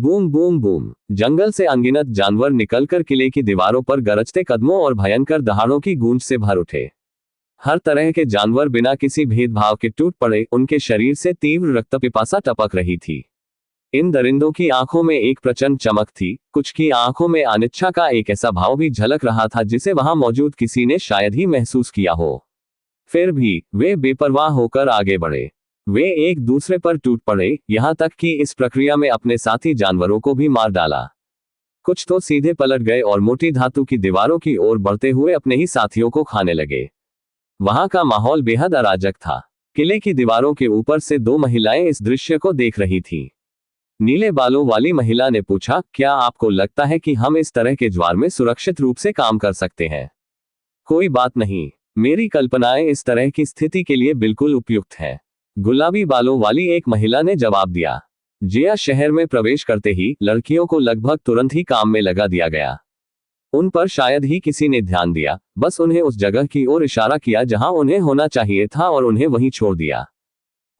Boom boom boom. जंगल से अनगिनत जानवर निकलकर किले की दीवारों पर गरजते कदमों और भयंकर दहाड़ों की गूंज से भर उठे। हर तरह के जानवर बिना किसी भेदभाव के टूट पड़े, उनके शरीर से तीव्र रक्त पिपासा टपक रही थी। इन दरिंदों की आंखों में एक प्रचंड चमक थी, कुछ की आंखों में अनिच्छा का एक ऐसा भाव भी झलक रहा था जिसे वहां मौजूद किसी ने शायद ही महसूस किया हो। फिर भी वे बेपरवाह होकर आगे बढ़े। वे एक दूसरे पर टूट पड़े, यहां तक कि इस प्रक्रिया में अपने साथी जानवरों को भी मार डाला। कुछ तो सीधे पलट गए और मोटी धातु की दीवारों की ओर बढ़ते हुए अपने ही साथियों को खाने लगे। वहां का माहौल बेहद अराजक था। किले की दीवारों के ऊपर से दो महिलाएं इस दृश्य को देख रही थीं। नीले बालों वाली महिला ने पूछा, क्या आपको लगता है कि हम इस तरह के ज्वार में सुरक्षित रूप से काम कर सकते हैं? कोई बात नहीं, मेरी कल्पनाएं इस तरह की स्थिति के लिए बिल्कुल उपयुक्त हैं। गुलाबी बालों वाली एक महिला ने जवाब दिया। जिया शहर में प्रवेश करते ही लड़कियों को लगभग तुरंत ही काम में लगा दिया गया। उन पर शायद ही किसी ने ध्यान दिया, बस उन्हें उस जगह की ओर इशारा किया जहां उन्हें होना चाहिए था और उन्हें वहीं छोड़ दिया।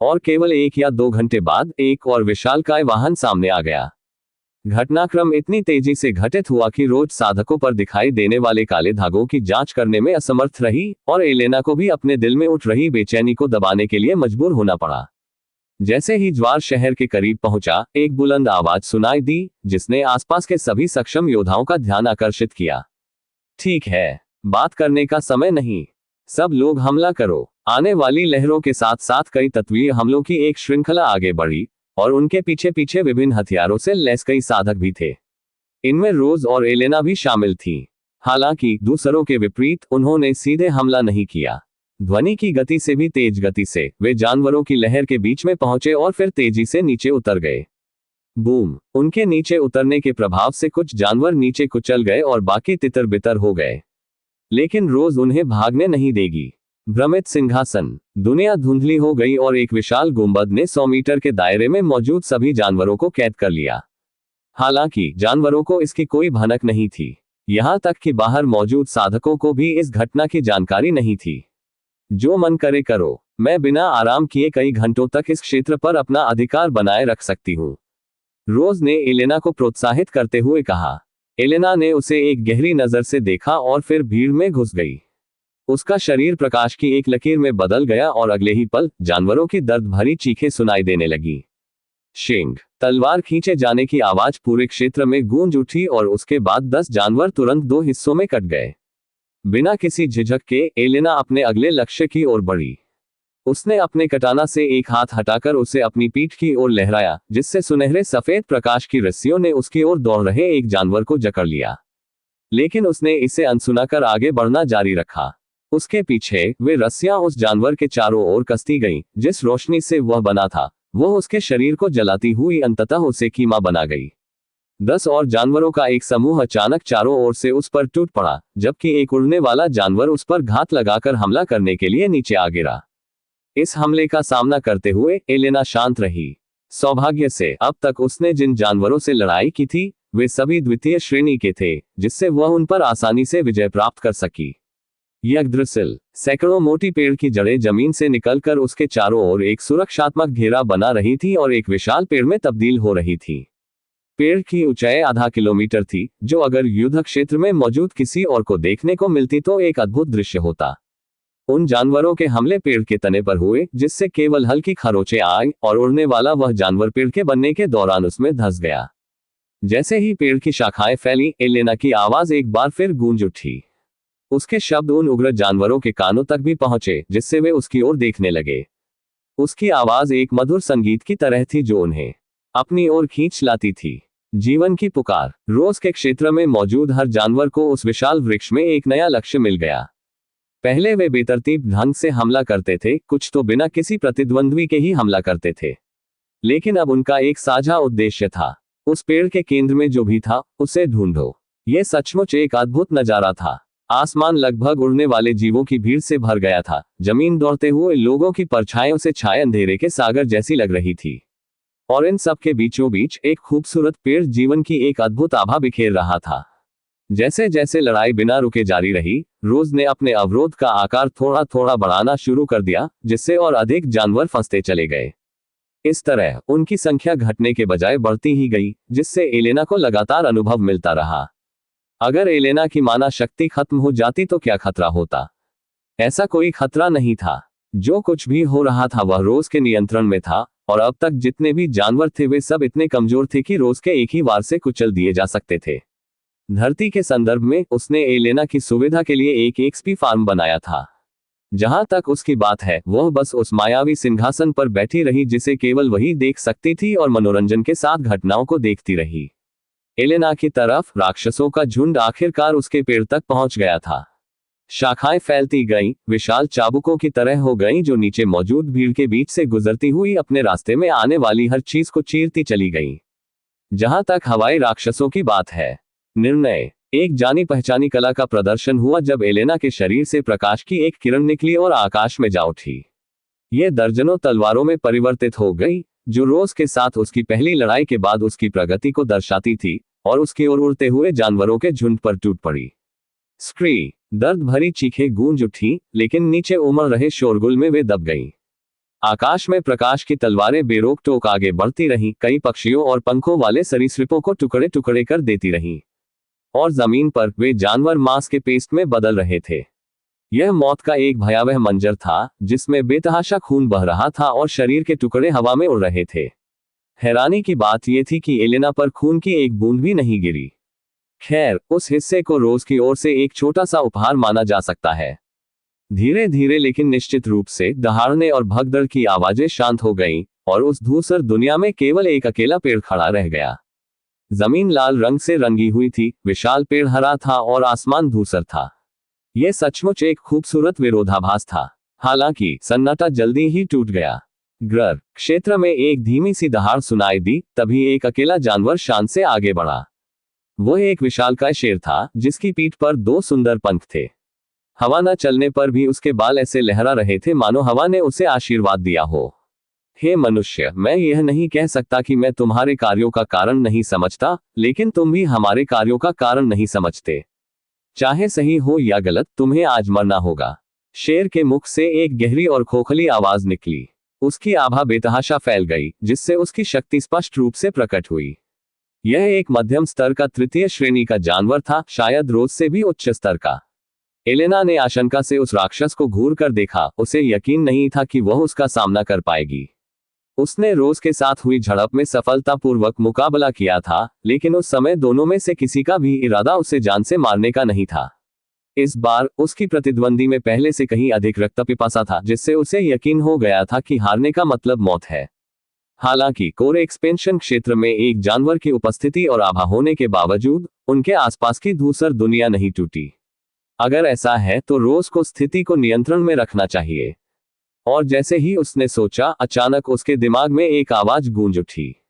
और केवल 1 या 2 घंटे बाद एक और विशालकाय वाहन सामने आ गया। घटनाक्रम इतनी तेजी से घटित हुआ कि रोज साधकों पर दिखाई देने वाले काले धागों की जांच करने में असमर्थ रही और एलेना को भी अपने दिल में उठ रही बेचैनी को दबाने के लिए मजबूर होना पड़ा। जैसे ही ज्वार शहर के करीब पहुंचा, एक बुलंद आवाज सुनाई दी जिसने आसपास के सभी सक्षम योद्धाओं का ध्यान आकर्षित किया। ठीक है, बात करने का समय नहीं, सब लोग हमला करो। आने वाली लहरों के साथ साथ कई तत्वीय हमलों की एक श्रृंखला आगे बढ़ी और उनके पीछे पीछे विभिन्न हथियारों से लैस कई साधक भी थे। इनमें रोज और एलेना भी शामिल थी। हालांकि दूसरों के विपरीत उन्होंने सीधे हमला नहीं किया। ध्वनि की गति से भी तेज गति से वे जानवरों की लहर के बीच में पहुंचे और फिर तेजी से नीचे उतर गए। बूम! उनके नीचे उतरने के प्रभाव से कुछ जानवर नीचे कुचल गए और बाकी तितर बितर हो गए। लेकिन रोज उन्हें भागने नहीं देगी। भ्रमित सिंहासन। दुनिया धुंधली हो गई और एक विशाल गुंबद ने 100 मीटर के दायरे में मौजूद सभी जानवरों को कैद कर लिया। हालांकि जानवरों को इसकी कोई भनक नहीं थी। यहां तक कि बाहर मौजूद साधकों को भी इस घटना की जानकारी नहीं थी। जो मन करे करो, मैं बिना आराम किए कई घंटों तक इस क्षेत्र पर अपना अधिकार बनाए रख सकती हूँ, रोज ने एलेना को प्रोत्साहित करते हुए कहा। एलेना ने उसे एक गहरी नजर से देखा और फिर भीड़ में घुस गई। उसका शरीर प्रकाश की एक लकीर में बदल गया और अगले ही पल जानवरों की दर्द भरी चीखें सुनाई देने लगी। शिंग, तलवार खींचे जाने की आवाज पूरे क्षेत्र में गूंज उठी और उसके बाद 10 जानवर तुरंत 2 हिस्सों में कट गए। बिना किसी झिझक के एलेना अपने अगले लक्ष्य की ओर बढ़ी। उसने अपने कटाना से एक हाथ हटाकर उसे अपनी पीठ की ओर लहराया, जिससे सुनहरे सफेद प्रकाश की रस्सियों ने उसकी ओर दौड़ रहे एक जानवर को जकड़ लिया। लेकिन उसने इसे अनसुना कर आगे बढ़ना जारी रखा। उसके पीछे वे रस्सियां उस जानवर के चारों ओर कसती गईं, जिस रोशनी से वह बना था वह उसके शरीर को जलाती हुई अंततः उसे कीमा बना गई। 10 और जानवरों का एक समूह अचानक चारों ओर से उस पर टूट पड़ा, जबकि एक उड़ने वाला जानवर उस पर घात लगाकर हमला करने के लिए नीचे आ गिरा। इस हमले का सामना करते हुए एलेना शांत रही। सौभाग्य से अब तक उसने जिन जानवरों से लड़ाई की थी वे सभी द्वितीय श्रेणी के थे, जिससे वह उन पर आसानी से विजय प्राप्त कर सकी। यग्द्रसिल, सैकड़ों मोटी पेड़ की जड़ें जमीन से निकलकर उसके चारों ओर एक सुरक्षात्मक घेरा बना रही थी और एक विशाल पेड़ में तब्दील हो रही थी। पेड़ की ऊंचाई आधा किलोमीटर थी, जो अगर युद्ध क्षेत्र में मौजूद किसी और को देखने को मिलती तो एक अद्भुत दृश्य होता। उन जानवरों के हमले पेड़ के तने पर हुए, जिससे केवल हल्की खरोंचें आई और उड़ने वाला वह जानवर पेड़ के बनने के दौरान उसमें धंस गया। जैसे ही पेड़ की शाखाएं फैली, एलेना की आवाज एक बार फिर गूंज उठी। उसके शब्द उन उग्र जानवरों के कानों तक भी पहुंचे, जिससे वे उसकी ओर देखने लगे। उसकी आवाज एक मधुर संगीत की तरह थी जो उन्हें अपनी ओर खींच लाती थी। जीवन की पुकार। रोज के क्षेत्र में मौजूद हर जानवर को उस विशाल वृक्ष में एक नया लक्ष्य मिल गया। पहले वे बेतरतीब ढंग से हमला करते थे, कुछ तो बिना किसी प्रतिद्वंद्वी के ही हमला करते थे। लेकिन अब उनका एक साझा उद्देश्य था। उस पेड़ के केंद्र में जो भी था उसे ढूंढो। यह सचमुच एक अद्भुत नजारा था। आसमान लगभग उड़ने वाले जीवों की भीड़ से भर गया था। जमीन दौड़ते हुए लोगों की परछाइयों से छाए अंधेरे के सागर जैसी लग रही थी। और इन सब के बीचों बीच एक खूबसूरत पेड़ जीवन की एक अद्भुत आभा बिखेर रहा था। जैसे जैसे लड़ाई बिना रुके जारी रही, रोज ने अपने अवरोध का आकार थोड़ा थोड़ा बढ़ाना शुरू कर दिया, जिससे और अधिक जानवर फंसते चले गए। इस तरह उनकी संख्या घटने के बजाय बढ़ती ही गई, जिससे एलेना को लगातार अनुभव मिलता रहा। अगर एलेना की माना शक्ति खत्म हो जाती तो क्या खतरा होता? ऐसा कोई खतरा नहीं था। जो कुछ भी हो रहा था वह रोज के नियंत्रण में था, और अब तक जितने भी जानवर थे वे सब इतने कमजोर थे कि रोज के एक ही वार से कुचल दिए जा सकते थे। धरती के संदर्भ में उसने एलेना की सुविधा के लिए एक एक्सपी फार्म बनाया था। जहां तक उसकी बात है, वह बस उस मायावी सिंहासन पर बैठी रही जिसे केवल वही देख सकती थी और मनोरंजन के साथ घटनाओं को देखती रही। एलेना की तरफ राक्षसों का झुंड आखिरकार उसके पेड़ तक पहुंच गया था। शाखाएं फैलती गईं, विशाल चाबुकों की तरह हो गईं जो नीचे मौजूद भीड़ के बीच से गुजरती हुई अपने रास्ते में आने वाली हर चीज को चीरती चली गईं। जहां तक हवाई राक्षसों की बात है, निर्णय एक जानी पहचानी कला का प्रदर्शन हुआ जब एलेना के शरीर से प्रकाश की एक किरण निकली और आकाश में जा उठी। यह दर्जनों तलवारों में परिवर्तित हो गई, जो रोज के साथ उसकी पहली लड़ाई के बाद उसकी प्रगति को दर्शाती थी, और उसकी ओर उड़ते हुए जानवरों के झुंड पर टूट पड़ी। स्क्री दर्द भरी चीखें गूंज उठी, लेकिन नीचे उमड़ रहे शोरगुल में वे दब गईं। आकाश में प्रकाश की तलवारें बेरोक टोक आगे बढ़ती रहीं, कई पक्षियों और पंखों वाले सरीसृपों को टुकड़े टुकड़े कर देती रहीं, और जमीन पर वे जानवर मांस के पेस्ट में बदल रहे थे। यह मौत का एक भयावह मंजर था, जिसमें बेतहाशा खून बह रहा था और शरीर के टुकड़े हवा में उड़ रहे थे। हैरानी की बात यह थी कि एलेना पर खून की एक बूंद भी नहीं गिरी। खैर, उस हिस्से को रोज की ओर से एक छोटा सा उपहार माना जा सकता है। धीरे धीरे लेकिन निश्चित रूप से दहाड़ने और भगदड़ की आवाजें शांत हो गईं, और उस धूसर दुनिया में केवल एक अकेला पेड़ खड़ा रह गया। जमीन लाल रंग से रंगी हुई थी, विशाल पेड़ हरा था और आसमान धूसर था। यह सचमुच एक खूबसूरत विरोधाभास था। हालांकि सन्नाटा जल्दी ही टूट गया। ग्रर क्षेत्र में एक धीमी सी दहाड़ सुनाई दी, तभी एक अकेला जानवर शान से आगे बढ़ा। वह एक विशालकाय शेर था, जिसकी पीठ पर दो सुंदर पंख थे। हवा न चलने पर भी उसके बाल ऐसे लहरा रहे थे मानो हवा ने उसे आशीर्वाद दिया हो। हे मनुष्य, मैं यह नहीं कह सकता कि मैं तुम्हारे कार्यों का कारण नहीं समझता, लेकिन तुम भी हमारे कार्यों का कारण नहीं समझते। चाहे सही हो या गलत, तुम्हें आज मरना होगा। शेर के मुख से एक गहरी और खोखली आवाज निकली। उसकी आभा बेतहाशा फैल गई, जिससे उसकी शक्ति स्पष्ट रूप से प्रकट हुई। यह एक मध्यम स्तर का तृतीय श्रेणी का जानवर था, शायद रोज से भी उच्च स्तर का। एलेना ने आशंका से उस राक्षस को घूर कर देखा। उसे यकीन नहीं था कि वह उसका सामना कर पाएगी। उसने रोज के साथ हुई झड़प में सफलतापूर्वक मुकाबला किया था, लेकिन उस समय दोनों में से किसी का भी इरादा उसे जान से मारने का नहीं था। इस बार उसकी प्रतिद्वंदी में पहले से कहीं अधिक रक्तपिपासा था, जिससे उसे यकीन हो गया था कि हारने का मतलब मौत है। हालांकि कोर एक्सपेंशन क्षेत्र में एक जानवर की उपस्थिति और आभा होने के बावजूद उनके आसपास की धूसर दुनिया नहीं टूटी। अगर ऐसा है तो रोज को स्थिति को नियंत्रण में रखना चाहिए। और जैसे ही उसने सोचा, अचानक उसके दिमाग में एक आवाज गूंज उठी।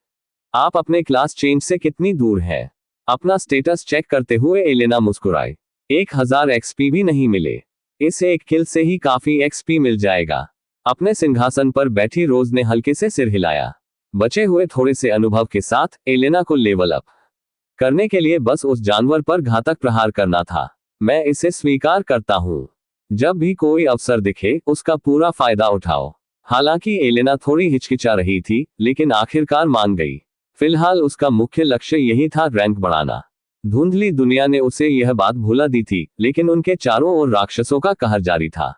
आप अपने क्लास चेंज से कितनी दूर हैं? अपना स्टेटस चेक करते हुए एलेना मुस्कुराई। 1000 एक्सपी भी नहीं मिले। इस एक किल से ही काफी एक्सपी मिल जाएगा। अपने सिंहासन पर बैठी रोज ने हल्के से सिर हिलाया। बचे हुए थोड़े से अनुभव के साथ एलेना को लेवल अप करने के लिए बस उस जानवर पर घातक प्रहार करना था। मैं इसे स्वीकार करता हूं। जब भी कोई अवसर दिखे, उसका पूरा फायदा उठाओ। हालांकि एलेना थोड़ी हिचकिचा रही थी, लेकिन आखिरकार मान गई। फिलहाल उसका मुख्य लक्ष्य यही था, रैंक बढ़ाना। धुंधली दुनिया ने उसे यह बात भुला दी थी, लेकिन उनके चारों ओर राक्षसों का कहर जारी था।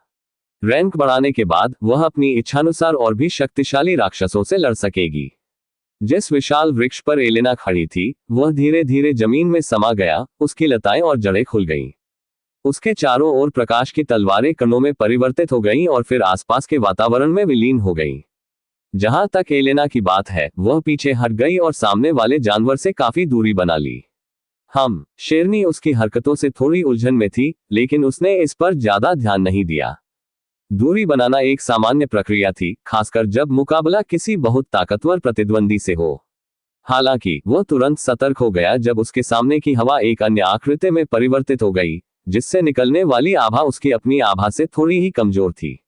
रैंक बढ़ाने के बाद वह अपनी इच्छानुसार और भी शक्तिशाली राक्षसों से लड़ सकेगी। जिस विशाल वृक्ष पर एलेना खड़ी थी, वह धीरे धीरे जमीन में समा गया। उसकी लताएं और जड़ें खुल गईं। उसके चारों ओर प्रकाश की तलवारें कणों में परिवर्तित हो गईं और फिर आसपास के वातावरण में विलीन हो गईं। जहां तक एलेना की बात है, वह पीछे हट गई और सामने वाले जानवर से काफी दूरी बना ली। शेरनी उसकी हरकतों से थोड़ी उलझन में थी, लेकिन उसने इस पर ज्यादा ध्यान नहीं दिया। दूरी बनाना एक सामान्य प्रक्रिया थी, खासकर जब मुकाबला किसी बहुत ताकतवर प्रतिद्वंदी से हो। हालांकि वह तुरंत सतर्क हो गया जब उसके सामने की हवा एक अन्य आकृति में परिवर्तित हो गई, जिससे निकलने वाली आभा उसकी अपनी आभा से थोड़ी ही कमजोर थी।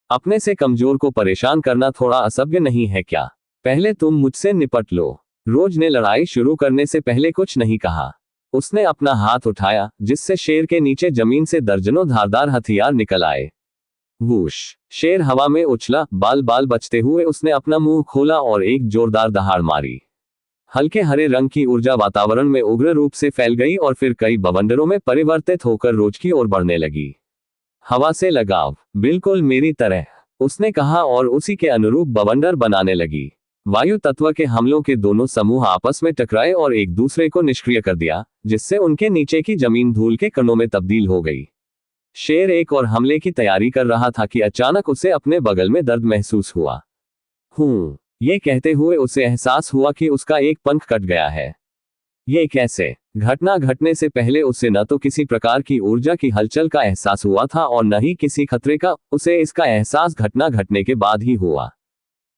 अपने से कमजोर को परेशान करना थोड़ा असभ्य नहीं है क्या? पहले तुम मुझसे निपट लो। रोज ने लड़ाई शुरू करने से पहले कुछ नहीं कहा। उसने अपना हाथ उठाया, जिससे शेर के नीचे जमीन से दर्जनों धारदार हथियार निकल आए। वूश, शेर हवा में उछला, बाल बाल बचते हुए उसने अपना मुंह खोला और एक जोरदार दहाड़ मारी। हल्के हरे रंग की ऊर्जा वातावरण में उग्र रूप से फैल गई और फिर कई बवंडरों में परिवर्तित होकर रोज की ओर बढ़ने लगी। हवा से लगाव, बिल्कुल मेरी तरह, उसने कहा और उसी के अनुरूप बवंडर बनाने लगी। वायु तत्व के हमलों के दोनों समूह आपस में टकराए और एक दूसरे को निष्क्रिय कर दिया, जिससे उनके नीचे की जमीन धूल के कणों में तब्दील हो गई। शेर एक और हमले की तैयारी कर रहा था कि अचानक उसे अपने बगल में दर्द महसूस हुआ। ये कहते हुए उसे एहसास हुआ कि उसका एक पंख कट गया है। ये कैसे? घटना घटने से पहले उसे न तो किसी प्रकार की ऊर्जा की हलचल का एहसास हुआ था और न ही किसी खतरे का। उसे इसका एहसास घटना घटने के बाद ही हुआ।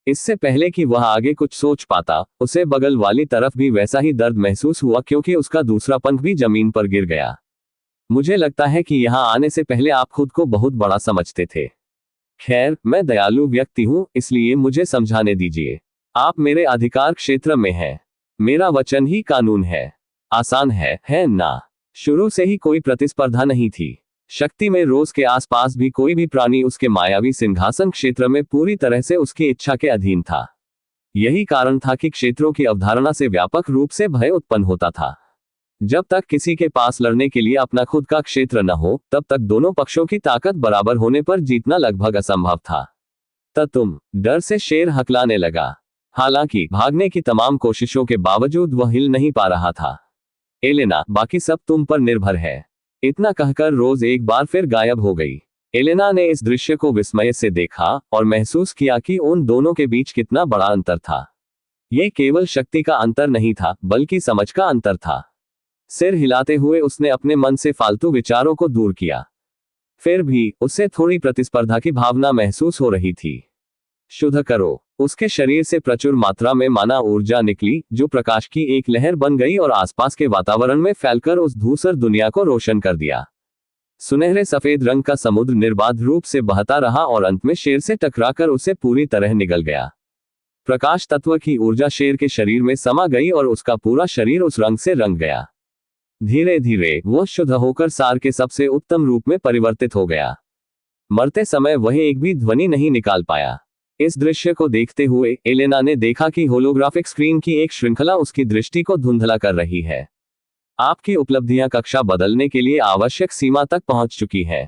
इससे पहले कि वह आगे कुछ सोच पाता, उसे बगल वाली तरफ भी वैसा ही दर्द महसूस हुआ, क्योंकि उसका दूसरा पंख भी जमीन पर गिर गया। मुझे लगता है कि यहाँ आने से पहले आप खुद को बहुत बड़ा समझते थे। खैर, मैं दयालु व्यक्ति हूँ, इसलिए मुझे समझाने दीजिए। आप मेरे अधिकार क्षेत्र में हैं। मेरा वचन ही कानून है। आसान है ना? शुरू से ही कोई प्रतिस्पर्धा नहीं थी। शक्ति में रोज के आसपास भी कोई भी प्राणी उसके मायावी सिंहासन क्षेत्र में पूरी तरह से उसकी इच्छा के अधीन था। यही कारण था कि क्षेत्रों की अवधारणा से व्यापक रूप से भय उत्पन्न होता था। जब तक किसी के पास लड़ने के लिए अपना खुद का क्षेत्र न हो, तब तक दोनों पक्षों की ताकत बराबर होने पर जीतना लगभग असंभव था। तुम डर से शेर हकलाने लगा। हालांकि भागने की तमाम कोशिशों के बावजूद वह हिल नहीं पा रहा था। एलेना, बाकी सब तुम पर निर्भर है। इतना कहकर रोज एक बार फिर गायब हो गई। एलेना ने इस दृश्य को विस्मय से देखा और महसूस किया कि उन दोनों के बीच कितना बड़ा अंतर था। यह केवल शक्ति का अंतर नहीं था, बल्कि समझ का अंतर था। सिर हिलाते हुए उसने अपने मन से फालतू विचारों को दूर किया। फिर भी उसे थोड़ी प्रतिस्पर्धा की भावना महसूस हो रही थी। शुद्ध करो। उसके शरीर से प्रचुर मात्रा में माना ऊर्जा निकली, जो प्रकाश की एक लहर बन गई और आसपास के वातावरण में फैलकर उस धूसर दुनिया को रोशन कर दिया। सुनहरे सफेद रंग का समुद्र निर्बाध रूप से बहता रहा और अंत में शेर से टकराकर उसे पूरी तरह निगल गया। प्रकाश तत्व की ऊर्जा शेर के शरीर में समा गई और उसका पूरा शरीर उस रंग से रंग गया। धीरे धीरे वह शुद्ध होकर सार के सबसे उत्तम रूप में परिवर्तित हो गया। मरते समय वह एक भी ध्वनि नहीं निकाल पाया। इस दृश्य को देखते हुए एलेना ने देखा कि होलोग्राफिक स्क्रीन की एक श्रृंखला उसकी दृष्टि को धुंधला कर रही है। आपकी उपलब्धियां कक्षा बदलने के लिए आवश्यक सीमा तक पहुंच चुकी हैं।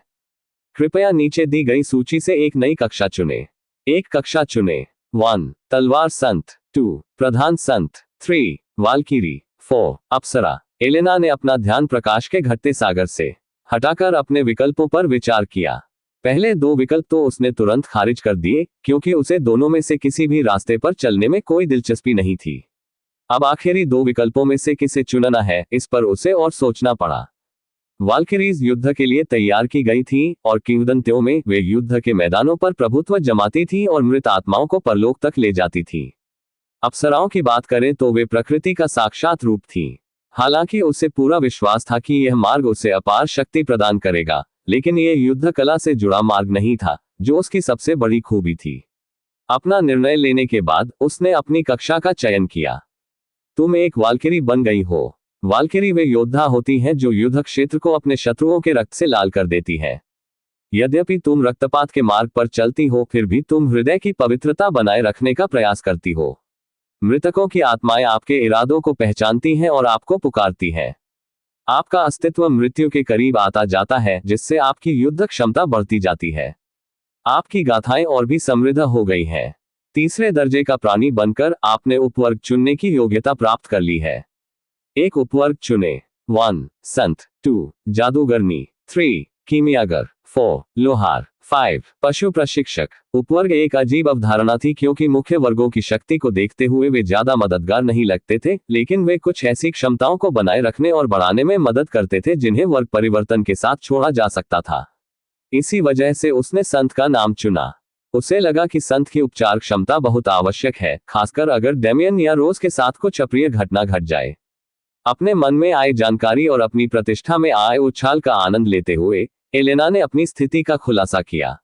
कृपया नीचे दी गई सूची से एक नई कक्षा चुनें। एक कक्षा चुनें। 1. तलवार संत। 2. प्रधान संत। 3. वाल्कीरी। 4. अप्सरा। एलेना ने अपना ध्यान प्रकाश के घटते सागर से हटाकर अपने विकल्पों पर विचार किया। पहले 2 विकल्प तो उसने तुरंत खारिज कर दिए, क्योंकि उसे दोनों में से किसी भी रास्ते पर चलने में कोई दिलचस्पी नहीं थी। अब आखिरी 2 विकल्पों में से किसे चुनना है, इस पर उसे और सोचना पड़ा। वाल्किरीज युद्ध के लिए तैयार की गई थी और किंवदंतियों में वे युद्ध के मैदानों पर प्रभुत्व जमाती थी और मृत आत्माओं को परलोक तक ले जाती थी। अप्सराओं की बात करें तो वे प्रकृति का साक्षात रूप थी। हालांकि उसे पूरा विश्वास था कि यह मार्ग उसे अपार शक्ति प्रदान करेगा, लेकिन यह युद्ध कला से जुड़ा मार्ग नहीं था, जो उसकी सबसे बड़ी खूबी थी। अपना निर्णय लेने के बाद उसने अपनी कक्षा का चयन किया। तुम एक वाल्किरी बन गई हो। वाल्किरी वे योद्धा होती हैं जो युद्ध क्षेत्र को अपने शत्रुओं के रक्त से लाल कर देती है। यद्यपि तुम रक्तपात के मार्ग पर चलती हो, फिर भी तुम हृदय की पवित्रता बनाए रखने का प्रयास करती हो। मृतकों की आत्माएं आपके इरादों को पहचानती हैं और आपको पुकारती हैं। आपका अस्तित्व मृत्यु के करीब आता जाता है, जिससे आपकी युद्ध क्षमता बढ़ती जाती है। आपकी गाथाएं और भी समृद्ध हो गई हैं। तीसरे दर्जे का प्राणी बनकर आपने उपवर्ग चुनने की योग्यता प्राप्त कर ली है। एक उपवर्ग चुने। 1. संत। 2. जादूगरनी। 3. कीमियागर। 4. लोहार। 5. पशु प्रशिक्षक। उपवर्ग एक अजीब अवधारणा थी, क्योंकि मुख्य वर्गों की शक्ति को देखते हुए वे ज्यादा मददगार नहीं लगते थे, लेकिन वे कुछ ऐसी क्षमताओं को बनाए रखने और बढ़ाने में मदद करते थे जिन्हें वर्ग परिवर्तन के साथ छोड़ा जा सकता था। इसी वजह से उसने संत का नाम चुना। उसे लगा कि संत की उपचार क्षमता बहुत आवश्यक है, खासकर अगर डेमियन या रोज के साथ कुछ अप्रिय घटना घट जाए। अपने मन में आए जानकारी और अपनी प्रतिष्ठा में आए उछाल का आनंद लेते हुए एलेना ने अपनी स्थिति का खुलासा किया।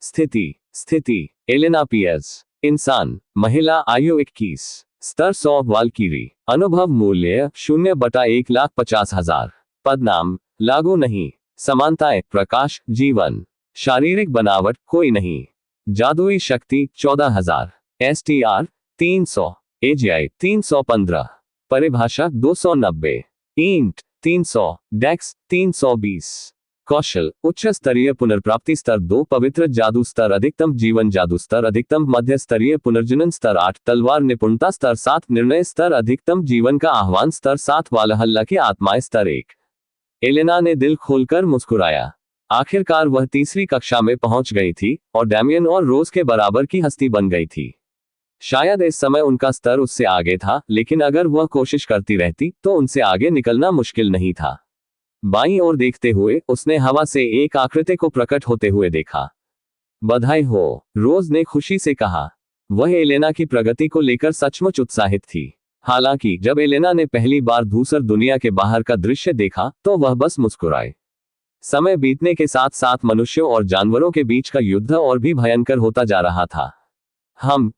स्थिति। Elena PS. इंसान, महिला, आयु 21। स्तर 100 वाल्कीरी। अनुभव मूल्य 0/1,50,000। पदनाम लागू नहीं। समानताएं प्रकाश, जीवन। शारीरिक बनावट कोई नहीं। जादुई शक्ति 14,000। STR 300। AGI 315। परिभाषा 290। इंट 300। डेक्स 320। कौशल उच्च स्तरीय पुनर्प्राप्ति स्तर 2, पवित्र जादू स्तर अधिकतम, जीवन जादू स्तर अधिकतम, मध्य स्तरीय पुनर्जनन स्तर 8, तलवार निपुणता स्तर 7, निर्णय स्तर अधिकतम, जीवन का आह्वान स्तर 7, वालहल्ला की आत्माएं स्तर 1। एलेना ने दिल खोलकर मुस्कुराया। आखिरकार वह तीसरी कक्षा में पहुंच गई थी और डैमियन और रोज के बराबर की हस्ती बन गई थी। शायद इस समय उनका स्तर उससे आगे था, लेकिन अगर वह कोशिश करती रहती तो उनसे आगे निकलना मुश्किल नहीं था। बाईं ओर देखते हुए उसने हवा से एक आकृति को प्रकट होते हुए देखा। बधाई हो, रोज ने खुशी से कहा। वह एलेना की प्रगति को लेकर सचमुच उत्साहित थी। हालांकि जब एलेना ने पहली बार दूसर दुनिया के बाहर का दृश्य देखा तो वह बस मुस्कुराई। समय बीतने के साथ साथ मनुष्यों और जानवरों के बीच का युद्ध और भी भयंकर होता जा रहा था।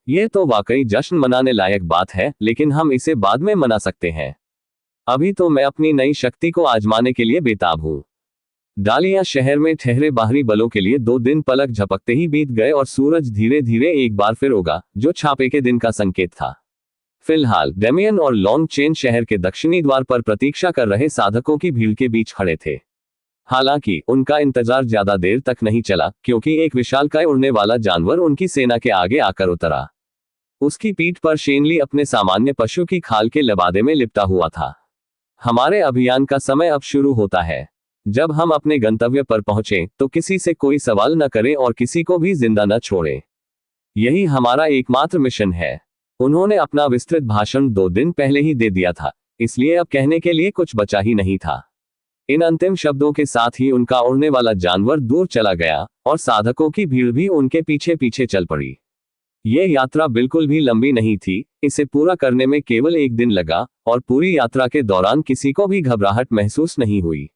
ये तो वाकई जश्न मनाने लायक बात है, लेकिन हम इसे बाद में मना सकते हैं। अभी तो मैं अपनी नई शक्ति को आजमाने के लिए बेताब हूं। डालिया शहर में ठहरे बाहरी बलों के लिए 2 दिन पलक झपकते ही बीत गए और सूरज धीरे धीरे एक बार फिर उगा, जो छापे के दिन का संकेत था। फिलहाल डेमियन और लॉन्ग चेन शहर के दक्षिणी द्वार पर प्रतीक्षा कर रहे साधकों की भीड़ के बीच खड़े थे। हालांकि उनका इंतजार ज्यादा देर तक नहीं चला, क्योंकि एक विशालकाय उड़ने वाला जानवर उनकी सेना के आगे आकर उतरा। उसकी पीठ पर शेनली अपने सामान्य पशु की खाल के लबादे में लिपटा हुआ था। हमारे अभियान का समय अब शुरू होता है। जब हम अपने गंतव्य पर पहुंचें तो किसी से कोई सवाल न करें और किसी को भी जिंदा न छोड़ें। यही हमारा एकमात्र मिशन है। उन्होंने अपना विस्तृत भाषण 2 दिन पहले ही दे दिया था, इसलिए अब कहने के लिए कुछ बचा ही नहीं था। इन अंतिम शब्दों के साथ ही उनका उड़ने वाला जानवर दूर चला गया और साधकों की भीड़ भी उनके पीछे पीछे चल पड़ी। ये यात्रा बिल्कुल भी लंबी नहीं थी। इसे पूरा करने में केवल 1 दिन लगा और पूरी यात्रा के दौरान किसी को भी घबराहट महसूस नहीं हुई।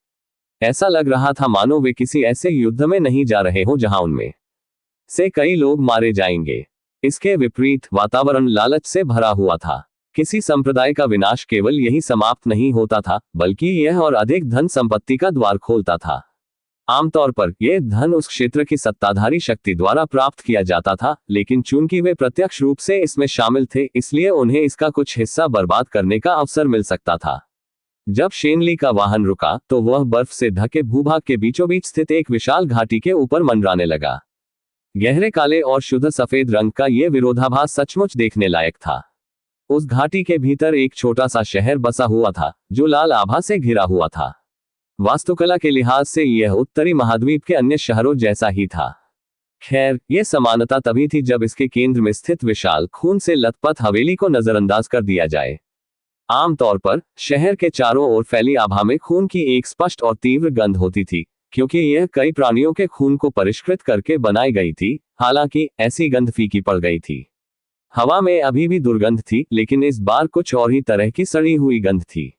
ऐसा लग रहा था मानो वे किसी ऐसे युद्ध में नहीं जा रहे हों जहां उनमें से कई लोग मारे जाएंगे। इसके विपरीत वातावरण लालच से भरा हुआ था। किसी संप्रदाय का विनाश केवल यही समाप्त नहीं होता था, बल्कि यह और अधिक धन संपत्ति का द्वार खोलता था। आमतौर पर यह धन उस क्षेत्र की सत्ताधारी शक्ति द्वारा प्राप्त किया जाता था, लेकिन चूंकि वे प्रत्यक्ष रूप से इसमें शामिल थे, इसलिए उन्हें इसका कुछ हिस्सा बर्बाद करने का अवसर मिल सकता था। जब शेनली का वाहन रुका तो वह बर्फ से ढके भूभाग के बीचों बीच स्थित एक विशाल घाटी के ऊपर मंडराने लगा। गहरे काले और शुद्ध सफेद रंग का यह विरोधाभास सचमुच देखने लायक था। उस घाटी के भीतर एक छोटा सा शहर बसा हुआ था, जो लाल आभा से घिरा हुआ था। वास्तुकला के लिहाज से यह उत्तरी महाद्वीप के अन्य शहरों जैसा ही था। खैर, यह समानता तभी थी जब इसके केंद्र में स्थित विशाल खून से लथपथ हवेली को नजरअंदाज कर दिया जाए। आमतौर पर शहर के चारों ओर फैली आभा में खून की एक स्पष्ट और तीव्र गंध होती थी, क्योंकि यह कई प्राणियों के खून को परिष्कृत करके बनाई गई थी। हालांकि ऐसी गंध फीकी पड़ गई थी। हवा में अभी भी दुर्गंध थी, लेकिन इस बार कुछ और ही तरह की सड़ी हुई गंध थी।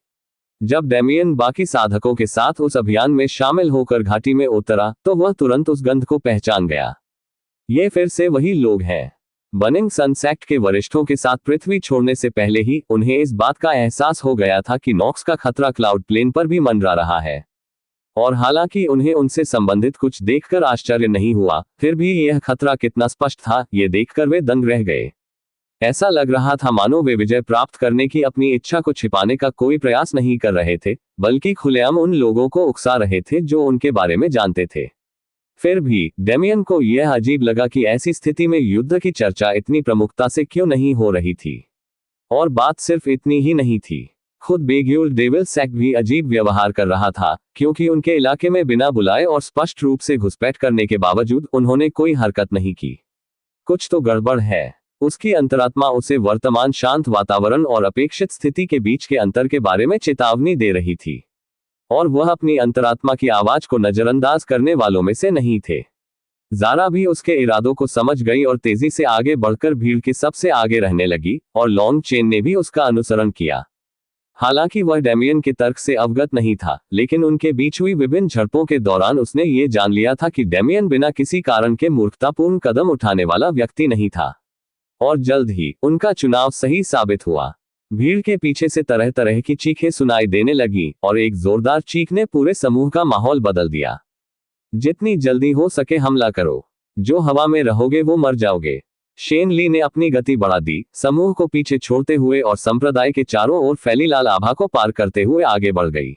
जब डेमियन बाकी साधकों के साथ उस अभियान में शामिल होकर घाटी में उतरा तो वह तुरंत उस गंध को पहचान गया। ये फिर से वही लोग हैं। बर्निंग सन सेक्ट के वरिष्ठों के साथ पृथ्वी छोड़ने से पहले ही उन्हें इस बात का एहसास हो गया था कि नॉक्स का खतरा क्लाउड प्लेन पर भी मंडरा रहा है। और हालांकि उन्हें उनसे संबंधित कुछ देखकर आश्चर्य नहीं हुआ, फिर भी यह खतरा कितना स्पष्ट था, ये देखकर वे दंग रह गए। ऐसा लग रहा था मानो वे विजय प्राप्त करने की अपनी इच्छा को छिपाने का कोई प्रयास नहीं कर रहे थे, बल्कि खुलेआम उन लोगों को उकसा रहे थे जो उनके बारे में जानते थे। फिर भी डेमियन को यह अजीब लगा कि ऐसी स्थिति में युद्ध की चर्चा इतनी प्रमुखता से क्यों नहीं हो रही थी। और बात सिर्फ इतनी ही नहीं थी, खुद बेग्यूल डेविल सैक भी अजीब व्यवहार कर रहा था, क्योंकि उनके इलाके में बिना बुलाए और स्पष्ट रूप से घुसपैठ करने के बावजूद उन्होंने कोई हरकत नहीं की। कुछ तो गड़बड़ है। उसकी अंतरात्मा उसे वर्तमान शांत वातावरण और अपेक्षित स्थिति के बीच के अंतर के बारे में चेतावनी दे रही थी, और वह अपनी अंतरात्मा की आवाज को नजरअंदाज करने वालों में से नहीं थे। ज़ारा भी उसके इरादों को समझ गई और तेजी से आगे बढ़कर भीड़ के सबसे आगे रहने लगी, और लॉन्ग चेन ने भी उसका अनुसरण किया। हालांकि वह डेमियन के तर्क से अवगत नहीं था, लेकिन उनके बीच हुई विभिन्न झड़पों के दौरान उसने ये जान लिया था कि डेमियन बिना किसी कारण के मूर्खतापूर्ण कदम उठाने वाला व्यक्ति नहीं था। और जल्द ही उनका चुनाव सही साबित हुआ। भीड़ के पीछे से तरह तरह की चीखें सुनाई देने लगी, और एक जोरदार चीख ने पूरे समूह का माहौल बदल दिया। जितनी जल्दी हो सके हमला करो। जो हवा में रहोगे वो मर जाओगे। शेन ली ने अपनी गति बढ़ा दी, समूह को पीछे छोड़ते हुए और संप्रदाय के चारों ओर फैली लाल आभा को पार करते हुए आगे बढ़ गई।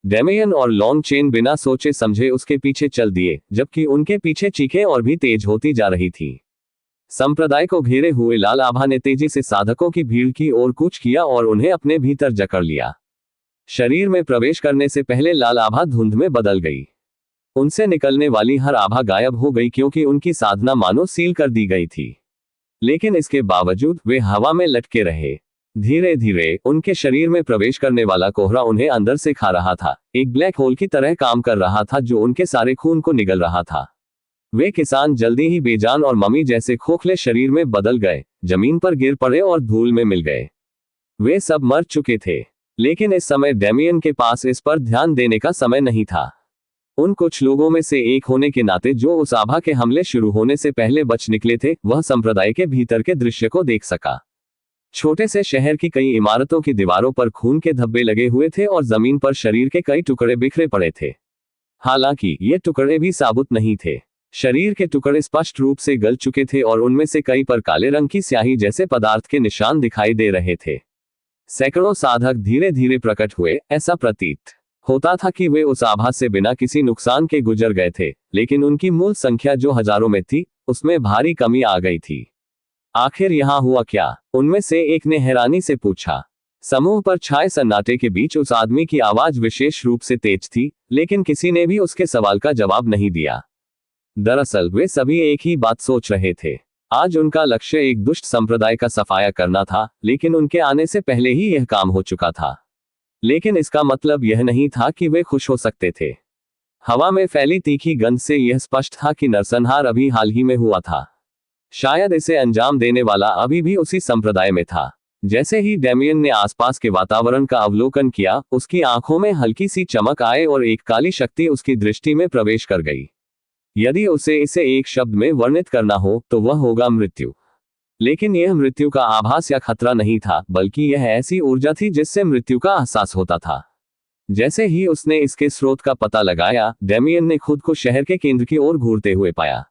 डेमियन और लॉन्ग चेन बिना सोचे समझे उसके पीछे चल दिए, जबकि उनके पीछे चीखें और भी तेज होती जा रही थी। संप्रदाय को घेरे हुए लाल आभा ने तेजी से साधकों की भीड़ की ओर कूच किया और उन्हें अपने भीतर जकड़ लिया। शरीर में प्रवेश करने से पहले लाल आभा धुंध में बदल गई। उनसे निकलने वाली हर आभा गायब हो गई क्योंकि उनकी साधना मानो सील कर दी गई थी। लेकिन इसके बावजूद वे हवा में लटके रहे। धीरे धीरे उनके शरीर में प्रवेश करने वाला कोहरा उन्हें अंदर से खा रहा था, एक ब्लैक होल की तरह काम कर रहा था जो उनके सारे खून को निगल रहा था। वे किसान जल्दी ही बेजान और मम्मी जैसे खोखले शरीर में बदल गए, जमीन पर गिर पड़े और धूल में मिल गए। वे सब मर चुके थे। लेकिन इस समय डेमियन के पास इस पर ध्यान देने का समय नहीं था। उन कुछ लोगों में से एक होने के नाते जो उस आभा के हमले शुरू होने से पहले बच निकले थे, वह संप्रदाय के भीतर के दृश्य को देख सका। छोटे से शहर की कई इमारतों की दीवारों पर खून के धब्बे लगे हुए थे और जमीन पर शरीर के कई टुकड़े बिखरे पड़े थे। हालांकि ये टुकड़े भी साबुत नहीं थे। शरीर के टुकड़े स्पष्ट रूप से गल चुके थे और उनमें से कई पर काले रंग की स्याही जैसे पदार्थ के निशान दिखाई दे रहे थे। सैकड़ों साधक धीरे धीरे प्रकट हुए। ऐसा प्रतीत होता था कि वे उस आभा से बिना किसी नुकसान के गुजर गए थे, लेकिन उनकी मूल संख्या जो हजारों में थी, उसमें भारी कमी आ गई थी। आखिर यहाँ हुआ क्या? उनमें से एक ने हैरानी से पूछा। समूह पर छाए सन्नाटे के बीच उस आदमी की आवाज विशेष रूप से तेज थी, लेकिन किसी ने भी उसके सवाल का जवाब नहीं दिया। दरअसल वे सभी एक ही बात सोच रहे थे। आज उनका लक्ष्य एक दुष्ट संप्रदाय का सफाया करना था, लेकिन उनके आने से पहले ही यह काम हो चुका था। लेकिन इसका मतलब यह नहीं था कि वे खुश हो सकते थे। हवा में फैली तीखी गंध से यह स्पष्ट था कि नरसंहार अभी हाल ही में हुआ था। शायद इसे अंजाम देने वाला अभी भी उसी संप्रदाय में था। जैसे ही डेमियन ने आसपास के वातावरण का अवलोकन किया, उसकी आंखों में हल्की सी चमक आए और एक काली शक्ति उसकी दृष्टि में प्रवेश कर गई। यदि उसे इसे एक शब्द में वर्णित करना हो तो वह होगा मृत्यु। लेकिन यह मृत्यु का आभास या खतरा नहीं था, बल्कि यह ऐसी ऊर्जा थी जिससे मृत्यु का एहसास होता था। जैसे ही उसने इसके स्रोत का पता लगाया, डेमियन ने खुद को शहर के केंद्र की ओर घूरते हुए पाया।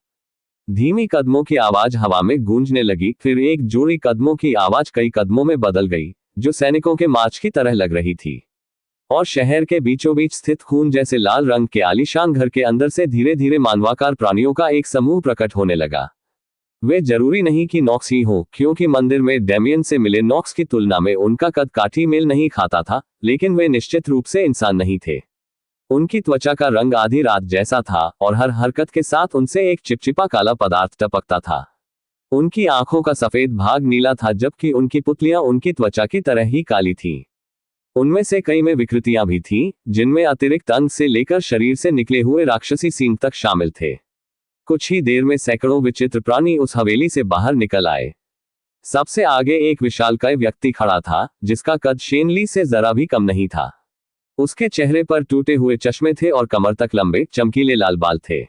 धीमी कदमों की आवाज हवा में गूंजने लगी, फिर एक जोड़ी कदमों की आवाज कई कदमों में बदल गई, जो सैनिकों के मार्च की तरह लग रही थी। और शहर के बीचों बीच स्थित खून जैसे लाल रंग के आलीशान घर के अंदर से धीरे धीरे मानवाकार प्राणियों का एक समूह प्रकट होने लगा। वे जरूरी नहीं कि नॉक्स ही हो, क्योंकि मंदिर में डेमियन से मिले नॉक्स की तुलना में उनका कद काठी मेल नहीं खाता था, लेकिन वे निश्चित रूप से इंसान नहीं थे। उनकी त्वचा का रंग आधी रात जैसा था और हर हरकत के साथ उनसे एक चिपचिपा काला पदार्थ टपकता था। उनकी आंखों का सफेद भाग नीला था, जबकि उनकी पुतलियां उनकी त्वचा की तरह ही काली थीं। उनमें से कई में विकृतियां भी थीं, जिनमें अतिरिक्त अंग से लेकर शरीर से निकले हुए राक्षसी सींग तक शामिल थे। कुछ ही देर में सैकड़ों विचित्र प्राणी उस हवेली से बाहर निकल आए। सबसे आगे एक विशालकाय व्यक्ति खड़ा था, जिसका कद शेन ली से जरा भी कम नहीं था। उसके चेहरे पर टूटे हुए चश्मे थे और कमर तक लंबे चमकीले लाल बाल थे।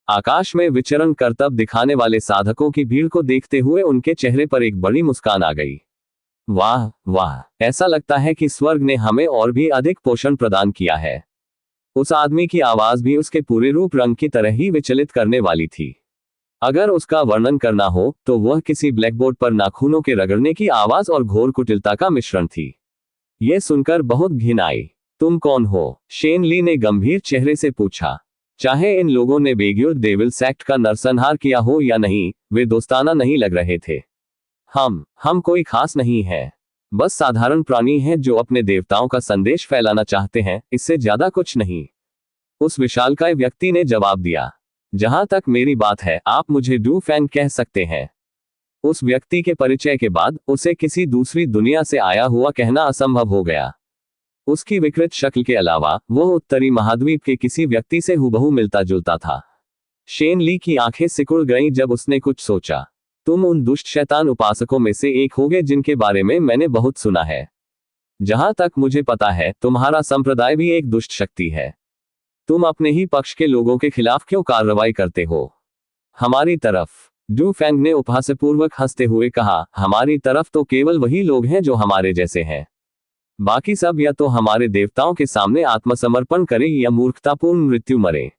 आकाश में विचरण करतब दिखाने वाले साधकों की भीड़ को देखते हुए उनके चेहरे पर एक बड़ी मुस्कान आ गई। वाह वाह, ऐसा लगता है कि स्वर्ग ने हमें और भी अधिक पोषण प्रदान किया है। उस आदमी की आवाज भी उसके पूरे रूप रंग की तरह ही विचलित करने वाली थी। अगर उसका वर्णन करना हो तो वह किसी ब्लैकबोर्ड पर नाखूनों के रगड़ने की आवाज और घोर कुटिलता का मिश्रण थी। यह सुनकर बहुत घिन आई। तुम कौन हो? शेन ली ने गंभीर चेहरे से पूछा। चाहे इन लोगों ने बेग्योर डेविल सेक्ट का नरसंहार किया हो या नहीं, वे दोस्ताना नहीं लग रहे थे। हम कोई खास नहीं है, बस साधारण प्राणी हैं जो अपने देवताओं का संदेश फैलाना चाहते हैं, इससे ज्यादा कुछ नहीं। उस विशालकाय व्यक्ति ने जवाब दिया। जहां तक मेरी बात है, आप मुझे डू फैंग कह सकते हैं। उस व्यक्ति के परिचय के बाद उसे किसी दूसरी दुनिया से आया हुआ कहना असंभव हो गया। उसकी विकृत शक्ल के अलावा वह उत्तरी महाद्वीप के किसी व्यक्ति से हुबहू मिलता जुलता था। शेन ली की आंखें सिकुड़ गईं जब उसने कुछ सोचा। तुम उन दुष्ट शैतान उपासकों में से एक होगे जिनके बारे में मैंने बहुत सुना है। जहां तक मुझे पता है, तुम्हारा संप्रदाय भी एक दुष्ट शक्ति है। तुम अपने ही पक्ष के लोगों के खिलाफ क्यों कार्रवाई करते हो? हमारी तरफ, डू फैंग ने उपहासपूर्वक हंसते हुए कहा, हमारी तरफ तो केवल वही लोग हैं जो हमारे जैसे हैं। बाकी सब या तो हमारे देवताओं के सामने आत्मसमर्पण करें या मूर्खतापूर्ण मृत्यु मरे।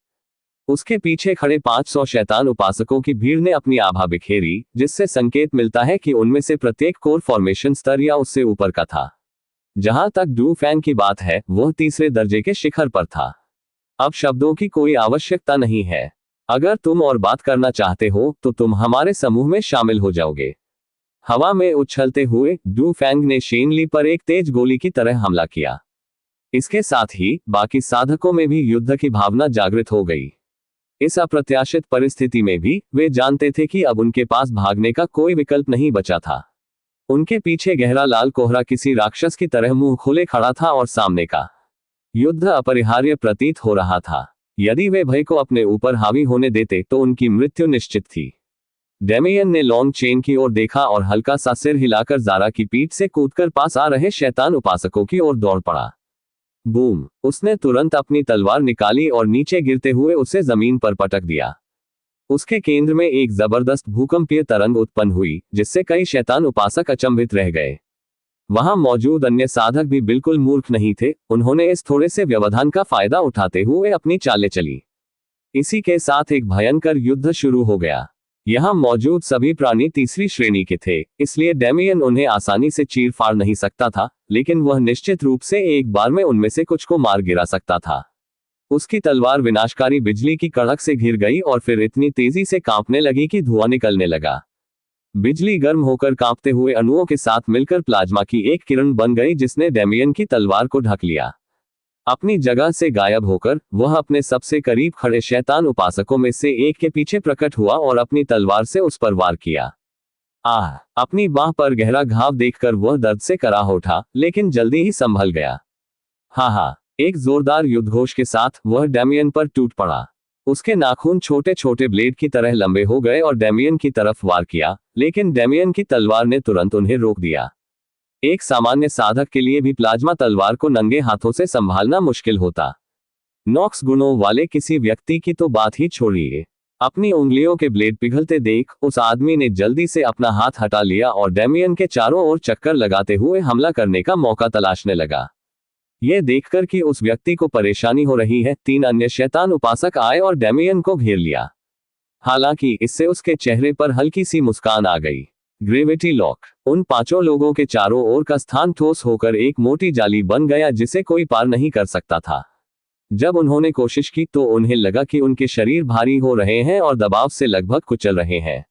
उसके पीछे खड़े 500 शैतान उपासकों की भीड़ ने अपनी आभा बिखेरी, जिससे संकेत मिलता है कि उनमें से प्रत्येक कोर फॉर्मेशन स्तर या उससे ऊपर का था। जहां तक डू फैंग की बात है, वह तीसरे दर्जे के शिखर पर था। अब शब्दों की कोई आवश्यकता नहीं है। अगर तुम और बात करना चाहते हो तो तुम हमारे समूह में शामिल हो जाओगे। हवा में उछलते हुए डू फैंग ने शेन ली पर एक तेज गोली की तरह हमला किया। इसके साथ ही बाकी साधकों में भी युद्ध की भावना जागृत हो गई। इस अप्रत्याशित परिस्थिति में भी वे जानते थे कि अब उनके पास भागने का कोई विकल्प नहीं बचा था। उनके पीछे गहरा लाल कोहरा किसी राक्षस की तरह मुंह खोले खड़ा था और सामने का युद्ध अपरिहार्य प्रतीत हो रहा था। यदि वे भय को अपने ऊपर हावी होने देते तो उनकी मृत्यु निश्चित थी। डेमियन ने लॉन्ग चेन की ओर देखा और हल्का सा सिर हिलाकर ज़ारा की पीठ से कूदकर पास आ रहे शैतान उपासकों की ओर दौड़ पड़ा। बूम! उसने तुरंत अपनी तलवार निकाली और नीचे गिरते हुए उसे जमीन पर पटक दिया। उसके केंद्र में एक जबरदस्त भूकंपीय तरंग उत्पन्न हुई, जिससे कई शैतान उपासक अचंभित रह गए। वहां मौजूद अन्य साधक भी बिल्कुल मूर्ख नहीं थे। उन्होंने इस थोड़े से व्यवधान का फायदा उठाते हुए अपनी चालें चली। इसी के साथ एक भयंकर युद्ध शुरू हो गया। यहां मौजूद सभी प्राणी तीसरी श्रेणी के थे, इसलिए डेमियन उन्हें आसानी से चीर फाड़ नहीं सकता था, लेकिन वह निश्चित रूप से एक बार में उनमें से कुछ को मार गिरा सकता था। उसकी तलवार विनाशकारी बिजली की कड़क से घिर गई और फिर इतनी तेजी से कांपने लगी कि धुआं निकलने लगा। बिजली गर्म होकर कांपते हुए अणुओं के साथ मिलकर प्लाज्मा की एक किरण बन गई, जिसने डेमियन की तलवार को ढक लिया। अपनी जगह से गायब होकर वह अपने सबसे करीब खड़े शैतान उपासकों में से एक के पीछे प्रकट हुआ और अपनी तलवार से उस पर वार किया। अपनी बाह पर गहरा घाव देखकर वह दर्द से कराह उठा, लेकिन जल्दी ही संभल गया। हा, एक जोरदार युद्धघोष के साथ वह डेमियन पर टूट पड़ा। उसके नाखून छोटे छोटे ब्लेड की तरह लंबे हो गए और डेमियन की तरफ वार किया, लेकिन डेमियन की तलवार ने तुरंत उन्हें रोक दिया। एक सामान्य साधक के लिए भी प्लाज्मा तलवार को नंगे हाथों से संभालना मुश्किल होता। नॉक्स गुणों वाले किसी व्यक्ति की तो बात ही छोड़िए। अपनी उंगलियों के ब्लेड पिघलते देख उस आदमी ने जल्दी से अपना हाथ हटा लिया और डेमियन के चारों ओर चक्कर लगाते हुए हमला करने का मौका तलाशने लगा। यह देखकर कि उस व्यक्ति को परेशानी हो रही है, 3 अन्य शैतान उपासक आए और डेमियन को घेर लिया। हालांकि इससे उसके चेहरे पर हल्की सी मुस्कान आ गई। Gravity lock. उन 5 लोगों के चारों ओर का स्थान ठोस होकर एक मोटी जाली बन गया, जिसे कोई पार नहीं कर सकता था। जब उन्होंने कोशिश की तो उन्हें लगा कि उनके शरीर भारी हो रहे हैं और दबाव से लगभग कुचल रहे हैं।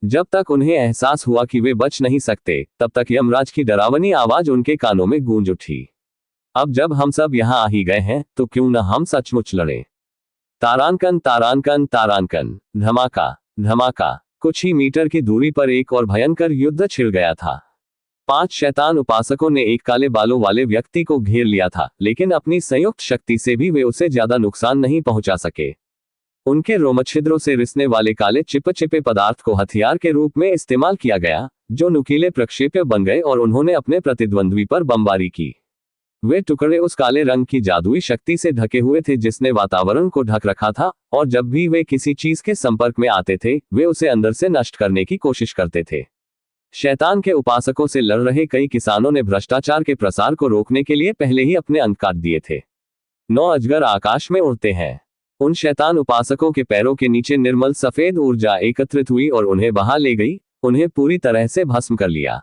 जब तक उन्हें एहसास हुआ कि वे बच नहीं सकते, तब तक यमराज की डरावनी आवाज उनके कानों में गूंज उठी। अब जब हम सब यहाँ आ ही गए हैं तो क्यों न हम सचमुच लड़ें। तारांकन तारांकन तारांकन। धमाका धमाका। कुछ ही मीटर की दूरी पर एक और भयंकर युद्ध छिड़ गया था। 5 शैतान उपासकों ने एक काले बालों वाले व्यक्ति को घेर लिया था, लेकिन अपनी संयुक्त शक्ति से भी वे उसे ज्यादा नुकसान नहीं पहुंचा सके। उनके रोमछिद्रों से रिसने वाले काले चिपचिपे पदार्थ को हथियार के रूप में इस्तेमाल किया गया, जो नुकीले प्रक्षेप्य बन गए और उन्होंने अपने प्रतिद्वंद्वी पर बमबारी की। वे टुकड़े उस काले रंग की जादुई शक्ति से ढके हुए थे जिसने वातावरण को ढक रखा था, और जब भी वे किसी चीज के संपर्क में आते थे वे उसे अंदर से नष्ट करने की कोशिश करते थे। शैतान के उपासकों से लड़ रहे कई किसानों ने भ्रष्टाचार के प्रसार को रोकने के लिए पहले ही अपने अंक काट दिए थे। 9 अजगर आकाश में उड़ते हैं। उन शैतान उपासकों के पैरों के नीचे निर्मल सफेद ऊर्जा एकत्रित हुई और उन्हें बहा ले गई, उन्हें पूरी तरह से भस्म कर लिया।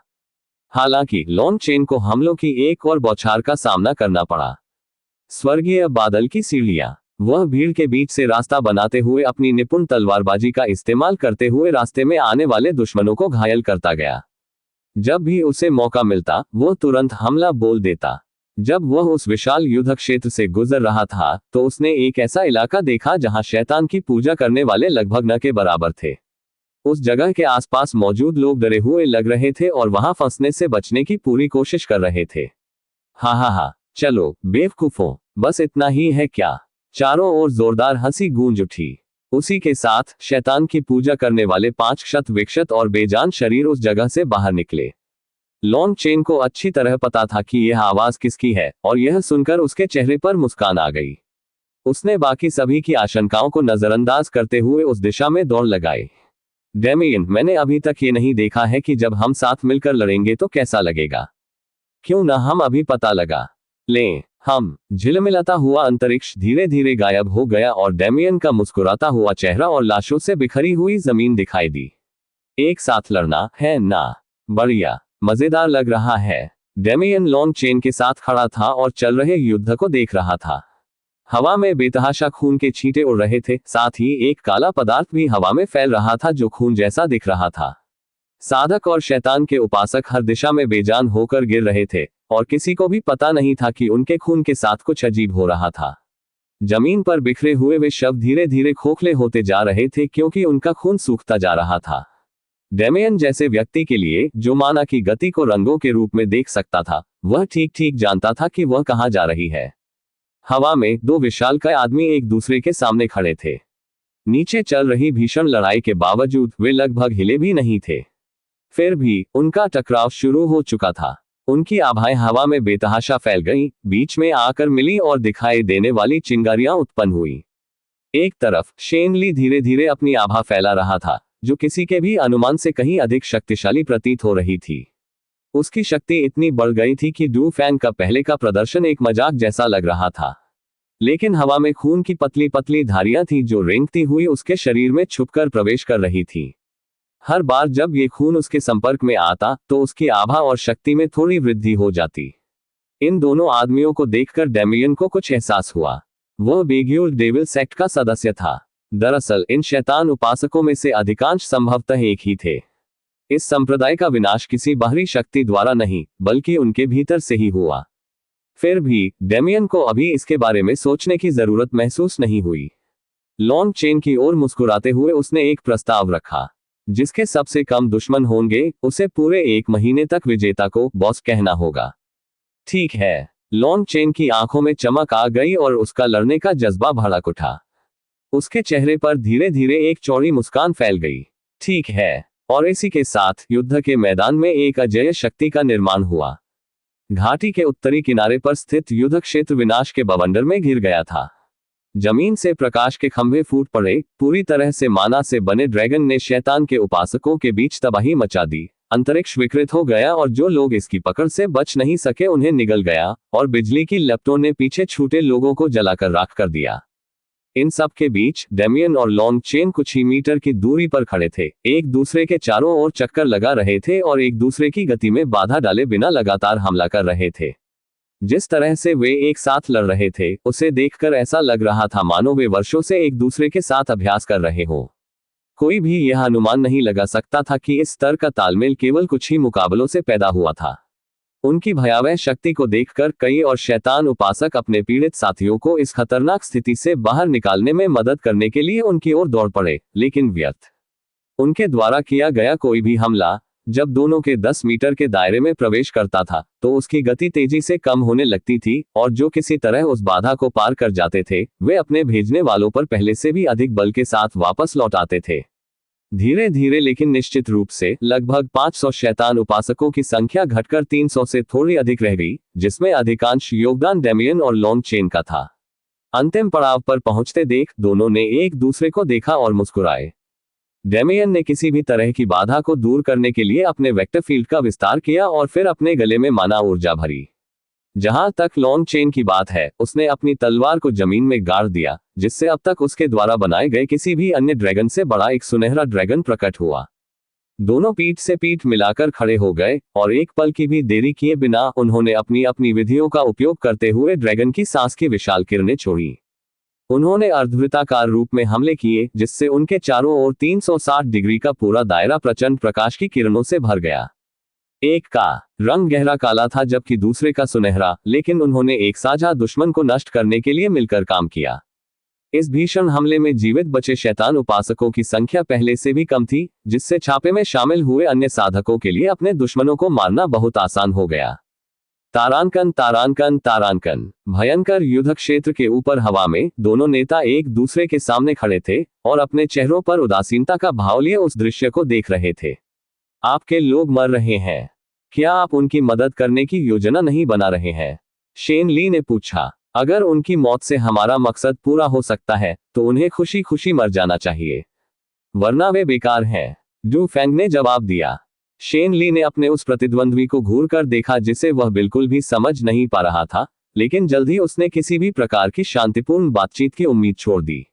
हालांकि लॉन्ग चेन को हमलों की एक और बौछार का सामना करना पड़ा। स्वर्गीय बादल की सीढ़ियां। वह भीड़ के बीच से रास्ता बनाते हुए अपनी निपुण तलवारबाजी का इस्तेमाल करते हुए रास्ते में आने वाले दुश्मनों को घायल करता गया। जब भी उसे मौका मिलता वह तुरंत हमला बोल देता। जब वह उस विशाल युद्ध क्षेत्र से गुजर रहा था तो उसने एक ऐसा इलाका देखा जहां शैतान की पूजा करने वाले लगभग न के बराबर थे। उस जगह के आसपास मौजूद लोग डरे हुए लग रहे थे और वहां फंसने से बचने की पूरी कोशिश कर रहे थे। हा, चलो बेवकूफों, बस इतना ही है क्या? चारों ओर जोरदार हंसी गूंज उठी। उसी के साथ शैतान की पूजा करने वाले 5 क्षत विक्षत और बेजान शरीर उस जगह से बाहर निकले। लॉन्ग चेन को अच्छी तरह पता था कि यह आवाज किसकी है, और यह सुनकर उसके चेहरे पर मुस्कान आ गई। उसने बाकी सभी की आशंकाओं को नजरअंदाज करते हुए उस दिशा में दौड़ लगाई। डेमियन, मैंने अभी तक ये नहीं देखा है कि जब हम साथ मिलकर लड़ेंगे तो कैसा लगेगा। क्यों न हम अभी पता लगा लें। हम झिलमिलाता हुआ अंतरिक्ष धीरे धीरे गायब हो गया और डेमियन का मुस्कुराता हुआ चेहरा और लाशों से बिखरी हुई जमीन दिखाई दी। एक साथ लड़ना है ना? बढ़िया, मजेदार लग रहा है। डेमियन लॉन्ग चेन के साथ खड़ा था और चल रहे युद्ध को देख रहा था। हवा में बेतहाशा खून के छींटे उड़ रहे थे, साथ ही एक काला पदार्थ भी हवा में फैल रहा था जो खून जैसा दिख रहा था। साधक और शैतान के उपासक हर दिशा में बेजान होकर गिर रहे थे और किसी को भी पता नहीं था कि उनके खून के साथ कुछ अजीब हो रहा था। जमीन पर बिखरे हुए वे शव धीरे धीरे खोखले होते जा रहे थे क्योंकि उनका खून सूखता जा रहा था। डेमियन जैसे व्यक्ति के लिए जो माना की गति को रंगों के रूप में देख सकता था, वह ठीक ठीक जानता था कि वह कहां जा रही है। हवा में दो विशालकाय आदमी एक दूसरे के सामने खड़े थे। नीचे चल रही भीषण लड़ाई के बावजूद वे लगभग हिले भी नहीं थे। फिर भी उनका टकराव शुरू हो चुका था। उनकी आभाएं हवा में बेतहाशा फैल गईं, बीच में आकर मिली और दिखाई देने वाली चिंगारियां उत्पन्न हुई। एक तरफ शेन ली धीरे धीरे अपनी आभा फैला रहा था, जो किसी के भी अनुमान से कहीं अधिक शक्तिशाली प्रतीत हो रही थी। उसकी शक्ति इतनी बढ़ गई थी कि डू फैंग का पहले का प्रदर्शन एक मजाक जैसा लग रहा था। लेकिन हवा में खून की पतली पतली धारियां थी जो रेंगती हुई उसके शरीर में छुपकर प्रवेश कर रही थी। हर बार जब ये खून उसके संपर्क में आता तो उसकी आभा और शक्ति में थोड़ी वृद्धि हो जाती। इन दोनों आदमियों को देखकर डेमियन को कुछ एहसास हुआ। वह बेग्यूल डेविल सेक्ट का सदस्य था। दरअसल इन शैतान उपासकों में से अधिकांश संभवतः एक ही थे। इस संप्रदाय का विनाश किसी बाहरी शक्ति द्वारा नहीं, बल्कि उनके भीतर से ही हुआ। फिर भी डेमियन को अभी इसके बारे में सोचने की जरूरत महसूस नहीं हुई। लॉन्ग चेन की ओर मुस्कुराते हुए उसने एक प्रस्ताव रखा। जिसके सबसे कम दुश्मन होंगे, उसे पूरे 1 महीने तक विजेता को बॉस कहना होगा। ठीक है। लॉन्ग चेन की आंखों में चमक आ गई और उसका लड़ने का जज्बा भड़क उठा। उसके चेहरे पर धीरे धीरे एक चौड़ी मुस्कान फैल गई। ठीक है। और इसी के साथ युद्ध के मैदान में एक अजेय शक्ति का निर्माण हुआ। घाटी के उत्तरी किनारे पर स्थित युद्ध क्षेत्र विनाश के बवंडर में घिर गया था। जमीन से प्रकाश के खंभे फूट पड़े, पूरी तरह से माना से बने ड्रैगन ने शैतान के उपासकों के बीच तबाही मचा दी। अंतरिक्ष विकृत हो गया और जो लोग इसकी पकड़ से बच नहीं सके उन्हें निगल गया और बिजली की लपटों ने पीछे छूटे लोगों को जलाकर राख कर दिया। इन सब के बीच डेमियन और लॉन्ग चेन कुछ ही मीटर की दूरी पर खड़े थे, एक दूसरे के चारों ओर चक्कर लगा रहे थे और एक दूसरे की गति में बाधा डाले बिना लगातार हमला कर रहे थे। जिस तरह से वे एक साथ लड़ रहे थे, उसे देखकर ऐसा लग रहा था मानो वे वर्षों से एक दूसरे के साथ अभ्यास कर रहे हों। कोई भी यह अनुमान नहीं लगा सकता था कि इस स्तर का तालमेल केवल कुछ ही मुकाबलों से पैदा हुआ था। उनकी भयावह शक्ति को देखकर कई और शैतान उपासक अपने पीड़ित साथियों को इस खतरनाक स्थिति से बाहर निकालने में मदद करने के लिए उनकी ओर दौड़ पड़े, लेकिन व्यर्थ। उनके द्वारा किया गया कोई भी हमला जब दोनों के 10 मीटर के दायरे में प्रवेश करता था तो उसकी गति तेजी से कम होने लगती थी और जो किसी तरह उस बाधा को पार कर जाते थे वे अपने भेजने वालों पर पहले से भी अधिक बल के साथ वापस लौट आते थे। धीरे धीरे लेकिन निश्चित रूप से लगभग 500 शैतान उपासकों की संख्या घटकर 300 से थोड़ी अधिक रह गई, जिसमें अधिकांश योगदान डेमियन और लॉन्ग चेन का था। अंतिम पड़ाव पर पहुंचते देख दोनों ने एक दूसरे को देखा और मुस्कुराए। डेमियन ने किसी भी तरह की बाधा को दूर करने के लिए अपने वेक्टर फील्ड का विस्तार किया और फिर अपने गले में माना ऊर्जा भरी। जहां तक लॉन्ग चेन की बात है, उसने अपनी तलवार को जमीन में गाड़ दिया, जिससे अब तक उसके द्वारा बनाए गए किसी भी अन्य ड्रैगन से बड़ा एक सुनहरा ड्रैगन प्रकट हुआ। दोनों पीठ से पीठ मिलाकर खड़े हो गए और एक पल की भी देरी किए बिना उन्होंने अपनी अपनी विधियों का उपयोग करते हुए ड्रैगन की सांस की विशाल किरणें छोड़ी। उन्होंने अर्धवृत्ताकार रूप में हमले किए, जिससे उनके चारों ओर 360 डिग्री का पूरा दायरा प्रचंड प्रकाश की किरणों से भर गया। एक का रंग गहरा काला था जबकि दूसरे का सुनहरा, लेकिन उन्होंने एक साझा दुश्मन को नष्ट करने के लिए मिलकर काम किया। इस भीषण हमले में जीवित बचे शैतान उपासकों की संख्या पहले से भी कम थी, जिससे छापे में शामिल हुए अन्य साधकों के लिए अपने दुश्मनों को मारना बहुत आसान हो गया। तारांकन तारांकन तारांकन। भयंकर युद्ध क्षेत्र के ऊपर हवा में दोनों नेता एक दूसरे के सामने खड़े थे और अपने चेहरों पर उदासीनता का भाव लिए उस दृश्य को देख रहे थे। आपके लोग मर रहे हैं, क्या आप उनकी मदद करने की योजना नहीं बना रहे हैं? शेन ली ने पूछा। अगर उनकी मौत से हमारा मकसद पूरा हो सकता है तो उन्हें खुशी खुशी मर जाना चाहिए, वरना वे बेकार हैं, डू फैंग ने जवाब दिया। शेन ली ने अपने उस प्रतिद्वंद्वी को घूर कर देखा जिसे वह बिल्कुल भी समझ नहीं पा रहा था, लेकिन जल्द ही उसने किसी भी प्रकार की शांतिपूर्ण बातचीत की उम्मीद छोड़ दी।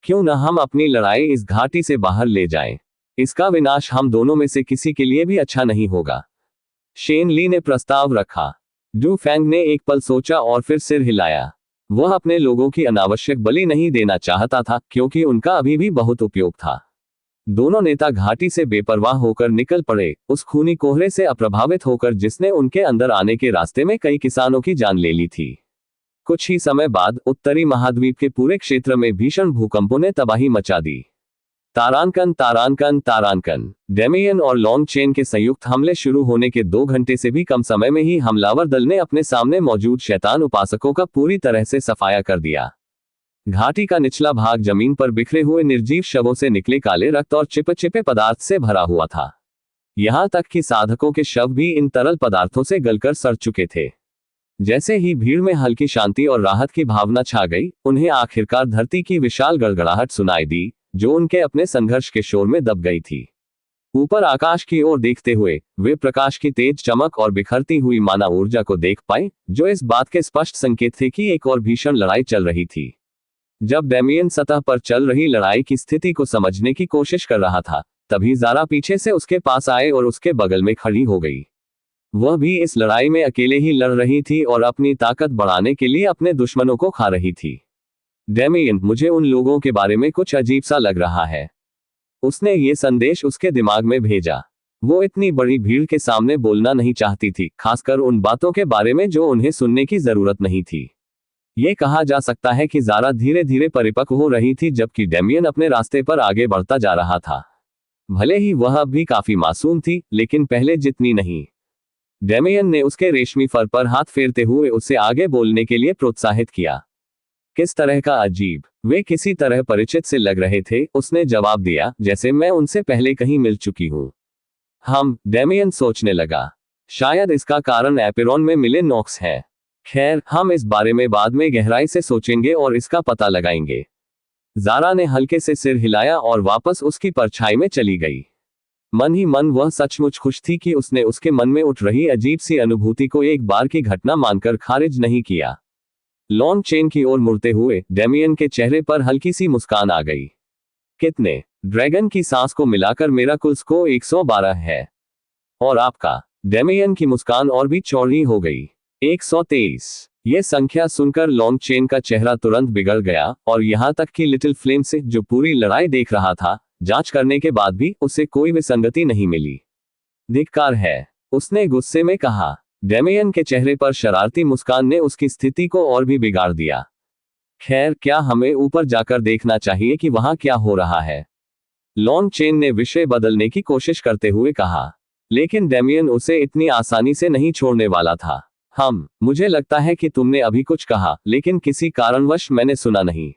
क्यों न हम अपनी लड़ाई इस घाटी से बाहर ले जाएं? इसका विनाश हम दोनों में से किसी के लिए भी अच्छा नहीं होगा। शेन ली ने प्रस्ताव रखा। डू फैंग ने एक पल सोचा और फिर सिर हिलाया। वह अपने लोगों की अनावश्यक बलि नहीं देना चाहता था, क्योंकि उनका अभी भी बहुत उपयोग था। दोनों नेता घाटी से बेपरवाह होकर निकल पड़े, उस खूनी कोहरे से अप्रभावित होकर जिसने उनके अंदर आने के रास्ते में कई किसानों की जान ले ली थी। कुछ ही समय बाद उत्तरी महाद्वीप के पूरे क्षेत्र में भीषण भूकंपों ने तबाही मचा दी। तारानकन तारानकन तारानकन। डेमियन और लॉन्ग चेन के संयुक्त हमले शुरू होने के 2 घंटे से भी कम समय में ही हमलावर दल ने अपने सामने मौजूद शैतान उपासकों का पूरी तरह से सफाया कर दिया। घाटी का निचला भाग जमीन पर बिखरे हुए निर्जीव शवों से निकले काले रक्त और चिपचिपे पदार्थ से भरा हुआ था। यहां तक कि साधकों के शव भी इन तरल पदार्थों से गलकर सड़ चुके थे। जैसे ही भीड़ में हल्की शांति और राहत की भावना छा गई, उन्हें आखिरकार धरती की विशाल गड़गड़ाहट सुनाई दी, जो उनके अपने संघर्ष के शोर में दब गई थी। ऊपर आकाश की ओर देखते हुए वे प्रकाश की तेज चमक और बिखरती हुई माना ऊर्जा को देख पाए, जो इस बात के स्पष्ट संकेत थे कि एक और भीषण लड़ाई चल रही थी। जब डेमियन सतह पर चल रही लड़ाई की स्थिति को समझने की कोशिश कर रहा था, तभी ज़ारा पीछे से उसके पास आए और उसके बगल में खड़ी हो गई। वह भी इस लड़ाई में अकेले ही लड़ रही थी और अपनी ताकत बढ़ाने के लिए अपने दुश्मनों को खा रही थी। डेमियन, मुझे उन लोगों के बारे में कुछ अजीब सा लग रहा है। उसने ये संदेश उसके दिमाग में भेजा। वो इतनी बड़ी भीड़ के सामने बोलना नहीं चाहती थी, खासकर उन बातों के बारे में जो उन्हें सुनने की जरूरत नहीं थी। ये कहा जा सकता है कि ज़ारा धीरे धीरे परिपक्व हो रही थी, जबकि डेमियन अपने रास्ते पर आगे बढ़ता जा रहा था। भले ही वह अब भी काफी मासूम थी, लेकिन पहले जितनी नहीं। डेमियन ने उसके रेशमी फर पर हाथ फेरते हुए उसे आगे बोलने के लिए प्रोत्साहित किया। किस तरह का अजीब? वे किसी तरह परिचित से लग रहे थे, उसने जवाब दिया, जैसे मैं उनसे पहले कहीं मिल चुकी हूं। डेमियन सोचने लगा। शायद इसका कारण एपिरॉन में मिले नॉक्स है। खैर, हम इस बारे में बाद में गहराई से सोचेंगे और इसका पता लगाएंगे। ज़ारा ने हल्के से सिर हिलाया और वापस उसकी परछाई में चली गई। मन ही मन वह सचमुच खुश थी कि उसने उसके मन में उठ रही अजीब सी अनुभूति को एक बार की घटना मानकर खारिज नहीं किया। लॉन्ग चेन की ओर मुड़ते हुए डेमियन के चेहरे पर हल्की सी मुस्कान आ गई। कितने? ड्रैगन की सांस को मिलाकर मेरा कुल स्कोर 112 है। और आपका? डेमियन की मुस्कान और भी चौड़ी हो गई। 123। यह संख्या सुनकर लॉन्ग चेन का चेहरा तुरंत बिगड़ गया, और यहां तक कि लिटिल फ्लेम से, जो पूरी लड़ाई देख रहा था, जांच करने के बाद भी उसे कोई विसंगति नहीं मिली। धिक्कार है, उसने गुस्से में कहा। डेमियन के चेहरे पर शरारती मुस्कान ने उसकी स्थिति को और भी बिगाड़ दिया। खैर, क्या हमें ऊपर जाकर देखना चाहिए कि वहां क्या हो रहा है? लॉन्ग चेन ने विषय बदलने की कोशिश करते हुए कहा। लेकिन डेमियन उसे इतनी आसानी से नहीं छोड़ने वाला था। मुझे लगता है कि तुमने अभी कुछ कहा, लेकिन किसी कारणवश मैंने सुना नहीं।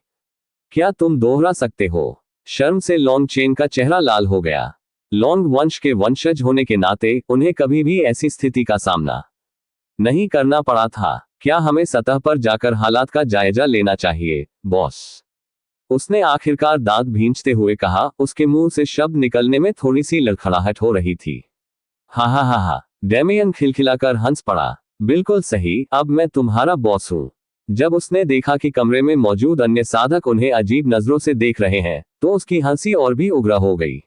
क्या तुम दोहरा सकते हो? शर्म से लॉन्ग चेन का चेहरा लाल हो गया। लॉन्ग वंश के वंशज होने के नाते उन्हें कभी भी ऐसी स्थिति का सामना नहीं करना पड़ा था। क्या हमें सतह पर जाकर हालात का जायजा लेना चाहिए, बॉस? उसने आखिरकार दांत भींचते हुए कहा। उसके मुंह से शब्द निकलने में थोड़ी सी लड़खड़ाहट हो रही थी। हा हा हा हा, डेमियन खिलखिलाकर हंस पड़ा। बिल्कुल सही, अब मैं तुम्हारा बॉस हूं। जब उसने देखा कि कमरे में मौजूद अन्य साधक उन्हें अजीब नजरों से देख रहे हैं, तो उसकी हंसी और भी उग्र हो गई।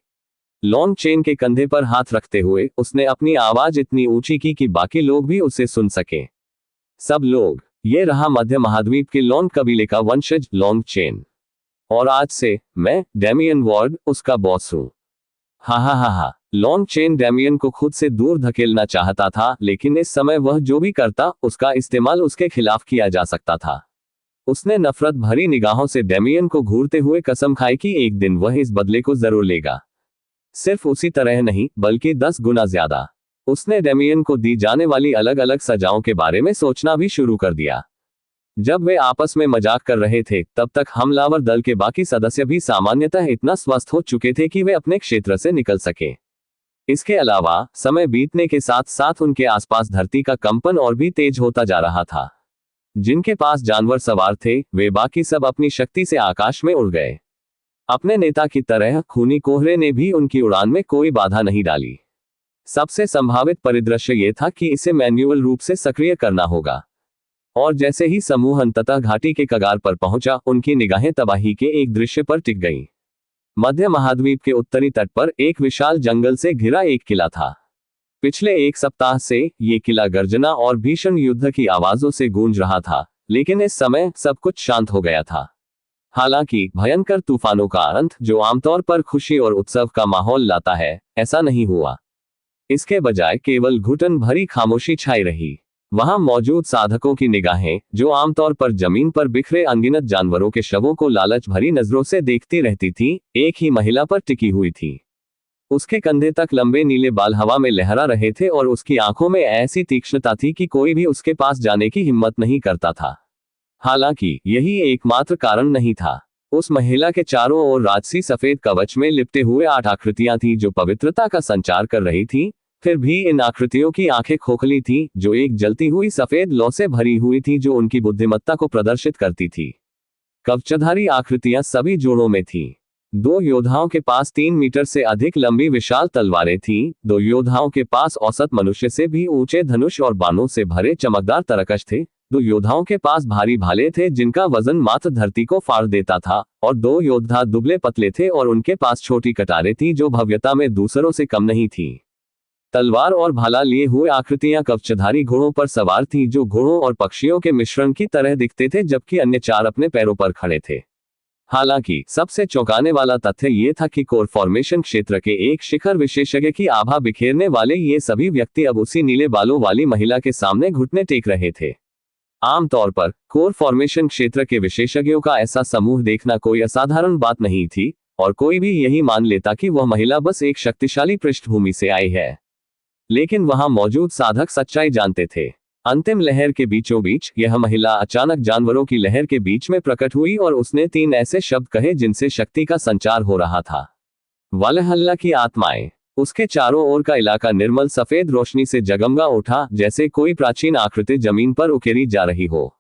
लॉन्ग चेन के कंधे पर हाथ रखते हुए उसने अपनी आवाज इतनी ऊंची की कि बाकी लोग भी उसे सुन सके। सब लोग, ये रहा मध्य महाद्वीप के लॉन्ग कबीले का वंशज लॉन्ग चेन। और आज से मैं डेमियन वॉर्ड उसका बॉस हूं। हा हा हा हा। लॉन्ग चेन डेमियन को खुद से दूर धकेलना चाहता था, लेकिन इस समय वह जो भी करता उसका इस्तेमाल उसके खिलाफ किया जा सकता था। उसने नफरत भरी निगाहों से डेमियन को घूरते हुए कसम खाई कि एक दिन वह इस बदले को जरूर लेगा। सिर्फ उसी तरह नहीं, बल्कि 10 गुना ज्यादा। उसने डेमियन को दी जाने वाली अलग अलग सजाओं के बारे में सोचना भी शुरू कर दिया। जब वे आपस में मजाक कर रहे थे, तब तक हमलावर दल के बाकी सदस्य भी सामान्यतः इतना स्वस्थ हो चुके थे कि वे अपने क्षेत्र से निकल सके। इसके अलावा समय बीतने के साथ साथ उनके आसपास धरती का कंपन और भी तेज होता जा रहा था। जिनके पास जानवर सवार थे, वे बाकी सब अपनी शक्ति से आकाश में उड़ गए। अपने नेता की तरह खूनी कोहरे ने भी उनकी उड़ान में कोई बाधा नहीं डाली। सबसे संभावित परिदृश्य यह था कि इसे मैन्युअल रूप से सक्रिय करना होगा। और जैसे ही समूह अंततः घाटी के कगार पर पहुंचा, उनकी निगाहें तबाही के एक दृश्य पर टिक गईं। मध्य महाद्वीप के उत्तरी तट पर एक विशाल जंगल से घिरा एक किला था। पिछले एक सप्ताह से ये किला गर्जना और भीषण युद्ध की आवाजों से गूंज रहा था, लेकिन इस समय सब कुछ शांत हो गया था। हालांकि भयंकर तूफानों का अंत, जो आमतौर पर खुशी और उत्सव का माहौल लाता है, ऐसा नहीं हुआ। इसके बजाय केवल घुटन भरी खामोशी छाई रही। वहां मौजूद साधकों की निगाहें, जो आमतौर पर जमीन पर बिखरे अनगिनत जानवरों के शवों को लालच भरी नजरों से देखती रहती थी, एक ही महिला पर टिकी हुई थी। उसके कंधे तक लंबे नीले बाल हवा में लहरा रहे थे और उसकी आंखों में ऐसी तीक्ष्णता थी कि कोई भी उसके पास जाने की हिम्मत नहीं करता था। हालांकि यही एकमात्र कारण नहीं था। उस महिला के चारों ओर राजसी सफेद कवच में लिपटे हुए 8 आकृतियां थीं, जो पवित्रता का संचार कर रही थीं। फिर भी इन आकृतियों की आंखें खोखली थीं, जो एक जलती हुई सफेद लौ से भरी हुई थी, जो उनकी बुद्धिमत्ता को प्रदर्शित करती थी। कवचधारी आकृतियां सभी जोड़ों में थीं। 2 योद्धाओं के पास 3 मीटर से अधिक लंबी विशाल तलवारें थीं। 2 योद्धाओं के पास औसत मनुष्य से भी ऊंचे धनुष और बाणों से भरे चमकदार तरकश थे। 2 योद्धाओं के पास भारी भाले थे, जिनका वजन मात्र धरती को फाड़ देता था, और 2 योद्धा दुबले पतले थे और उनके पास छोटी कटारें थीं, जो भव्यता में दूसरों से कम नहीं थीं। तलवार और भाला लिए हुए आकृतियां कवचधारी घोड़ों पर सवार थीं, जो घोड़ों और पक्षियों के मिश्रण की तरह दिखते थे, जबकि अन्य 4 अपने पैरों पर खड़े थे। हालांकि सबसे चौंकाने वाला तथ्य ये था कि कोर फॉर्मेशन क्षेत्र के एक शिखर विशेषज्ञ की आभा बिखेरने वाले ये सभी व्यक्ति अब उसी नीले बालों वाली महिला के सामने घुटने टेक रहे थे। आमतौर पर कोर फॉर्मेशन क्षेत्र के विशेषज्ञों का ऐसा समूह देखना कोई असाधारण बात नहीं थी, और कोई भी यही मान लेता कि वह महिला बस एक शक्तिशाली पृष्ठभूमि से आई है। लेकिन वहां मौजूद साधक सच्चाई जानते थे। अंतिम लहर के बीचों बीच यह महिला अचानक जानवरों की लहर के बीच में प्रकट हुई और उसने 3 ऐसे शब्द कहे जिनसे शक्ति का संचार हो रहा था। वलहल्ला की आत्माएं। उसके चारों ओर का इलाका निर्मल सफेद रोशनी से जगमगा उठा, जैसे कोई प्राचीन आकृति जमीन पर उकेरी जा रही हो।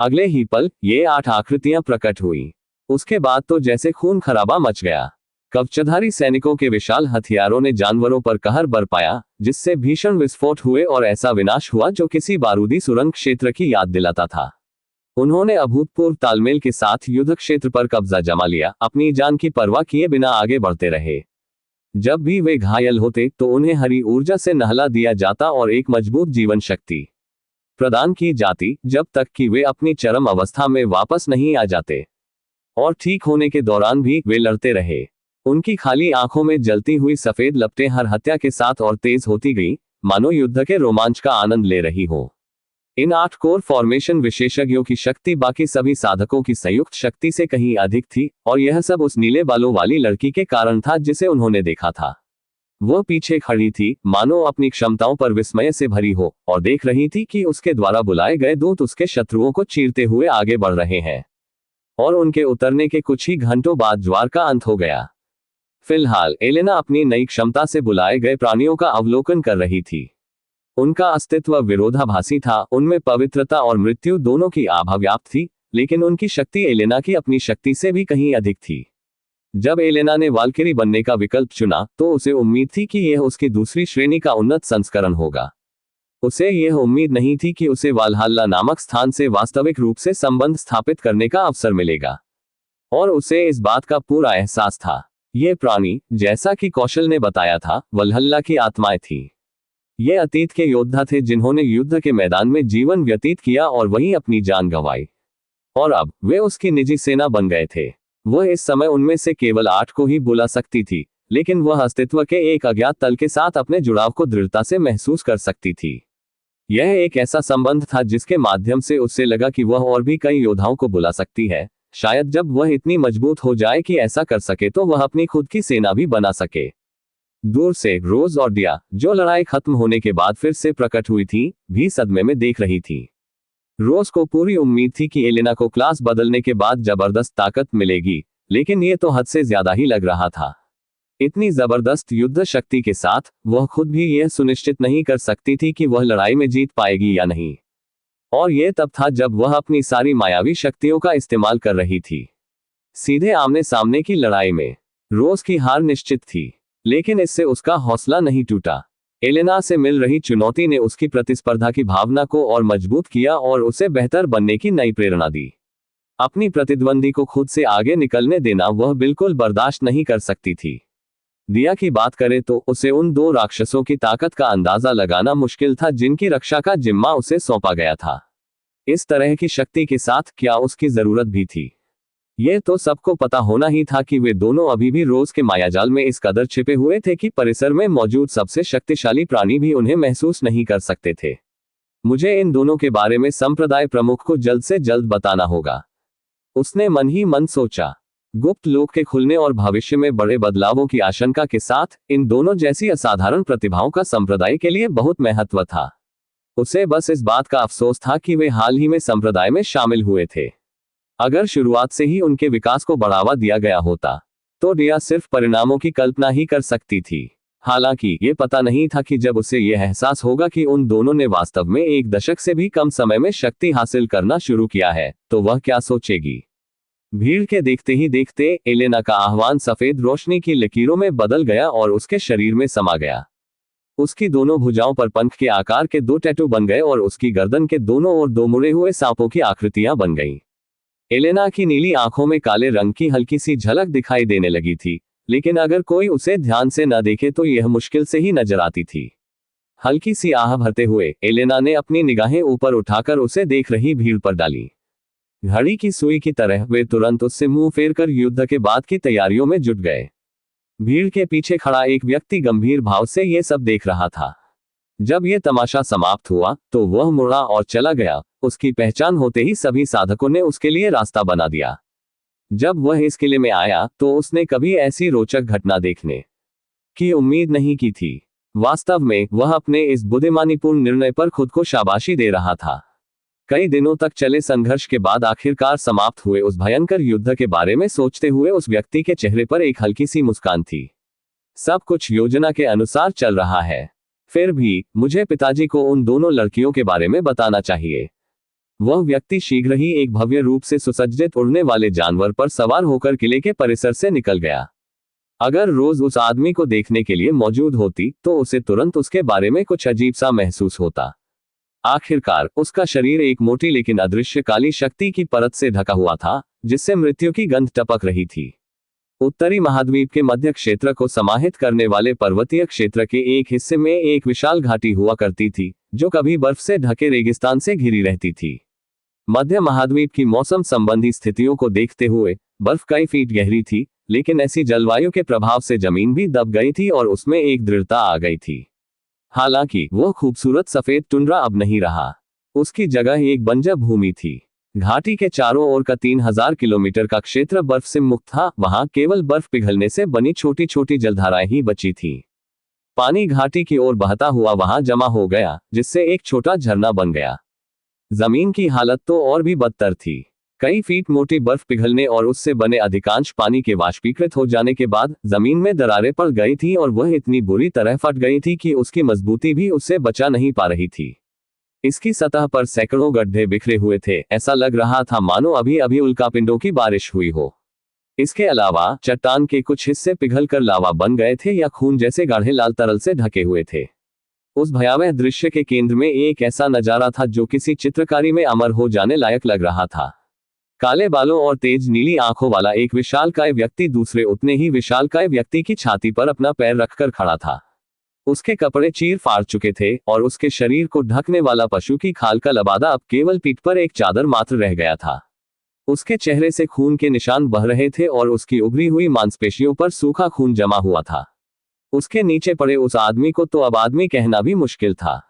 अगले ही पल ये 8 आकृतियां प्रकट हुई। उसके बाद तो जैसे खून खराबा मच गया। कवचधारी सैनिकों के विशाल हथियारों ने जानवरों पर कहर बरपाया, जिससे भीषण विस्फोट हुए और ऐसा विनाश हुआ जो किसी बारूदी सुरंग क्षेत्र की याद दिलाता था। उन्होंने अभूतपूर्व तालमेल के साथ युद्ध क्षेत्र पर कब्जा जमा लिया, अपनी जान की परवाह किए बिना आगे बढ़ते रहे। जब भी वे घायल होते तो उन्हें हरी ऊर्जा से नहला दिया जाता और एक मजबूत जीवन शक्ति प्रदान की जाती, जब तक कि वे अपनी चरम अवस्था में वापस नहीं आ जाते। और ठीक होने के दौरान भी वे लड़ते रहे। उनकी खाली आंखों में जलती हुई सफेद लपटें हर हत्या के साथ और तेज होती गई, मानो युद्ध के रोमांच का आनंद ले रही हो। इन 8 कोर फॉर्मेशन विशेषज्ञों की शक्ति बाकी सभी साधकों की संयुक्त शक्ति से कहीं अधिक थी, और यह सब उस नीले बालों वाली लड़की के कारण था जिसे उन्होंने देखा था। वह पीछे खड़ी थी, मानो अपनी क्षमताओं पर विस्मय से भरी हो, और देख रही थी कि उसके द्वारा बुलाए गए दूत उसके शत्रुओं को चीरते हुए आगे बढ़ रहे हैं। और उनके उतरने के कुछ ही घंटों बाद ज्वार का अंत हो गया। फिलहाल एलेना अपनी नई क्षमता से बुलाए गए प्राणियों का अवलोकन कर रही थी। उनका अस्तित्व विरोधाभासी था, उनमें पवित्रता और मृत्यु दोनों की आभा व्याप्त थी, लेकिन उनकी शक्ति एलेना की अपनी शक्ति से भी कहीं अधिक थी। जब एलेना ने वाल्किरी बनने का विकल्प चुना, तो उसे उम्मीद थी कि यह उसकी दूसरी श्रेणी का उन्नत संस्करण होगा। उसे यह उम्मीद नहीं थी कि उसे वालहल्ला नामक स्थान से वास्तविक रूप से संबंध स्थापित करने का अवसर मिलेगा। और उसे इस बात का पूरा एहसास था। ये प्राणी, जैसा कि कौशल ने बताया था, वलहल्ला की आत्माएं थी। ये अतीत के योद्धा थे जिन्होंने युद्ध के मैदान में जीवन व्यतीत किया और वहीं अपनी जान गंवाई। और अब वे उसकी निजी सेना बन गए थे। वह इस समय उनमें से केवल 8 को ही बुला सकती थी, लेकिन वह अस्तित्व के एक अज्ञात तल के साथ अपने जुड़ाव को दृढ़ता से महसूस कर सकती थी। यह एक ऐसा संबंध था जिसके माध्यम से उससे लगा कि वह और भी कई योद्धाओं को बुला सकती है। शायद जब वह इतनी मजबूत हो जाए कि ऐसा कर सके तो वह अपनी खुद की सेना भी बना सके। दूर से रोज और दिया, जो लड़ाई खत्म होने के बाद फिर से प्रकट हुई थी, भी सदमे में देख रही थी। रोज को पूरी उम्मीद थी कि एलेना को क्लास बदलने के बाद जबरदस्त ताकत मिलेगी, लेकिन यह तो हद से ज्यादा ही लग रहा था। इतनी जबरदस्त युद्ध शक्ति के साथ वह खुद भी यह सुनिश्चित नहीं कर सकती थी कि वह लड़ाई में जीत पाएगी या नहीं। और यह तब था जब वह अपनी सारी मायावी शक्तियों का इस्तेमाल कर रही थी। सीधे आमने सामने की लड़ाई में रोज की हार निश्चित थी, लेकिन इससे उसका हौसला नहीं टूटा। एलेना से मिल रही चुनौती ने उसकी प्रतिस्पर्धा की भावना को और मजबूत किया और उसे बेहतर बनने की नई प्रेरणा दी। अपनी प्रतिद्वंदी को खुद से आगे निकलने देना वह बिल्कुल बर्दाश्त नहीं कर सकती थी। दिया की बात करें तो उसे उन दो राक्षसों की ताकत का अंदाजा लगाना मुश्किल था जिनकी रक्षा का जिम्मा उसे सौंपा गया था। इस तरह की शक्ति के साथ क्या उसकी जरूरत भी थी? यह तो सबको पता होना ही था कि वे दोनों अभी भी रोज के मायाजाल में इस कदर छिपे हुए थे कि परिसर में मौजूद सबसे शक्तिशाली प्राणी भी उन्हें महसूस नहीं कर सकते थे। मुझे इन दोनों के बारे में संप्रदाय प्रमुख को जल्द से जल्द बताना होगा, उसने मन ही मन सोचा। गुप्त लोक के खुलने और भविष्य में बड़े बदलावों की आशंका के साथ इन दोनों जैसी असाधारण प्रतिभाओं का संप्रदाय के लिए बहुत महत्व था। उसे बस इस बात का अफसोस था कि वे हाल ही में संप्रदाय में शामिल हुए थे। अगर शुरुआत से ही उनके विकास को बढ़ावा दिया गया होता तो रिया सिर्फ परिणामों की कल्पना ही कर सकती थी। हालांकि ये पता नहीं था कि जब उसे यह एहसास होगा कि उन दोनों ने वास्तव में एक दशक से भी कम समय में शक्ति हासिल करना शुरू किया है तो वह क्या सोचेगी। भीड़ के देखते ही देखते एलेना का आह्वान सफेद रोशनी की लकीरों में बदल गया और उसके शरीर में समा गया। उसकी दोनों भुजाओं पर पंख के आकार के दो टैटू बन गए और उसकी गर्दन के दोनों ओर दो मुड़े हुए सांपों की आकृतियां बन गईं। एलेना की नीली आंखों में काले रंग की हल्की सी झलक दिखाई देने लगी थी, लेकिन अगर कोई उसे ध्यान से न देखे तो यह मुश्किल से ही नजर आती थी। हल्की सी आह भरते हुए एलेना ने अपनी निगाहें ऊपर उठाकर उसे देख रही भीड़ पर डाली। घड़ी की सुई की तरह वे तुरंत उससे मुंह फेरकर युद्ध के बाद की तैयारियों में जुट गए। भीड़ के पीछे खड़ा एक व्यक्ति गंभीर भाव से ये सब देख रहा था। जब यह तमाशा समाप्त हुआ तो वह मुड़ा और चला गया। उसकी पहचान होते ही सभी साधकों ने उसके लिए रास्ता बना दिया। जब वह इस किले में आया तो उसने कभी ऐसी रोचक घटना देखने की उम्मीद नहीं की थी। वास्तव में वह अपने इस बुद्धिमानीपूर्ण निर्णय पर खुद को शाबाशी दे रहा था। कई दिनों तक चले संघर्ष के बाद आखिरकार समाप्त हुए उस भयंकर युद्ध के बारे में सोचते हुए उस व्यक्ति के चेहरे पर एक हल्की सी मुस्कान थी। सब कुछ योजना के अनुसार चल रहा है। फिर भी मुझे पिताजी को उन दोनों लड़कियों के बारे में बताना चाहिए। वह व्यक्ति शीघ्र ही एक भव्य रूप से सुसज्जित उड़ने वाले जानवर पर सवार होकर किले के परिसर से निकल गया। अगर रोज उस आदमी को देखने के लिए मौजूद होती तो उसे तुरंत उसके बारे में कुछ अजीब सा महसूस होता। आखिरकार उसका शरीर एक मोटी लेकिन अदृश्य काली शक्ति की परत से ढका हुआ था, जिससे मृत्यु की गंध टपक रही थी। उत्तरी महाद्वीप के मध्य क्षेत्र को समाहित करने वाले पर्वतीय क्षेत्र के एक हिस्से में एक विशाल घाटी हुआ करती थी, जो कभी बर्फ से ढके रेगिस्तान से घिरी रहती थी। मध्य महाद्वीप की मौसम संबंधी स्थितियों को देखते हुए बर्फ कई फीट गहरी थी, लेकिन ऐसी जलवायु के प्रभाव से जमीन भी दब गई थी और उसमें एक दृढ़ता आ गई थी। हालांकि वह खूबसूरत सफेद टुंड्रा अब नहीं रहा। उसकी जगह एक बंजर भूमि थी। घाटी के चारों ओर का 3000 किलोमीटर का क्षेत्र बर्फ से मुक्त था। वहां केवल बर्फ पिघलने से बनी छोटी छोटी जलधाराएं ही बची थीं। पानी घाटी की ओर बहता हुआ वहां जमा हो गया, जिससे एक छोटा झरना बन गया। जमीन की हालत तो और भी बदतर थी। कई फीट मोटी बर्फ पिघलने और उससे बने अधिकांश पानी के वाष्पीकृत हो जाने के बाद जमीन में दरारें पड़ गई थी और वह इतनी बुरी तरह फट गई थी कि उसकी मजबूती भी उससे बचा नहीं पा रही थी। इसकी सतह पर सैकड़ों गड्ढे बिखरे हुए थे। ऐसा लग रहा था मानो अभी अभी उल्कापिंडों की बारिश हुई हो। इसके अलावा चट्टान के कुछ हिस्से पिघलकर लावा बन गए थे या खून जैसे गाढ़े लाल तरल से ढके हुए थे। उस भयावह दृश्य के केंद्र में एक ऐसा नजारा था जो किसी चित्रकारी में अमर हो जाने लायक लग रहा था। काले बालों और तेज नीली आंखों वाला एक विशालकाय व्यक्ति दूसरे उतने ही विशालकाय व्यक्ति की छाती पर अपना पैर रखकर खड़ा था। उसके कपड़े चीर फाड़ चुके थे और उसके शरीर को ढकने वाला पशु की खाल का लबादा अब केवल पीठ पर एक चादर मात्र रह गया था। उसके चेहरे से खून के निशान बह रहे थे और उसकी उभरी हुई मांसपेशियों पर सूखा खून जमा हुआ था। उसके नीचे पड़े उस आदमी को तो अब आदमी कहना भी मुश्किल था।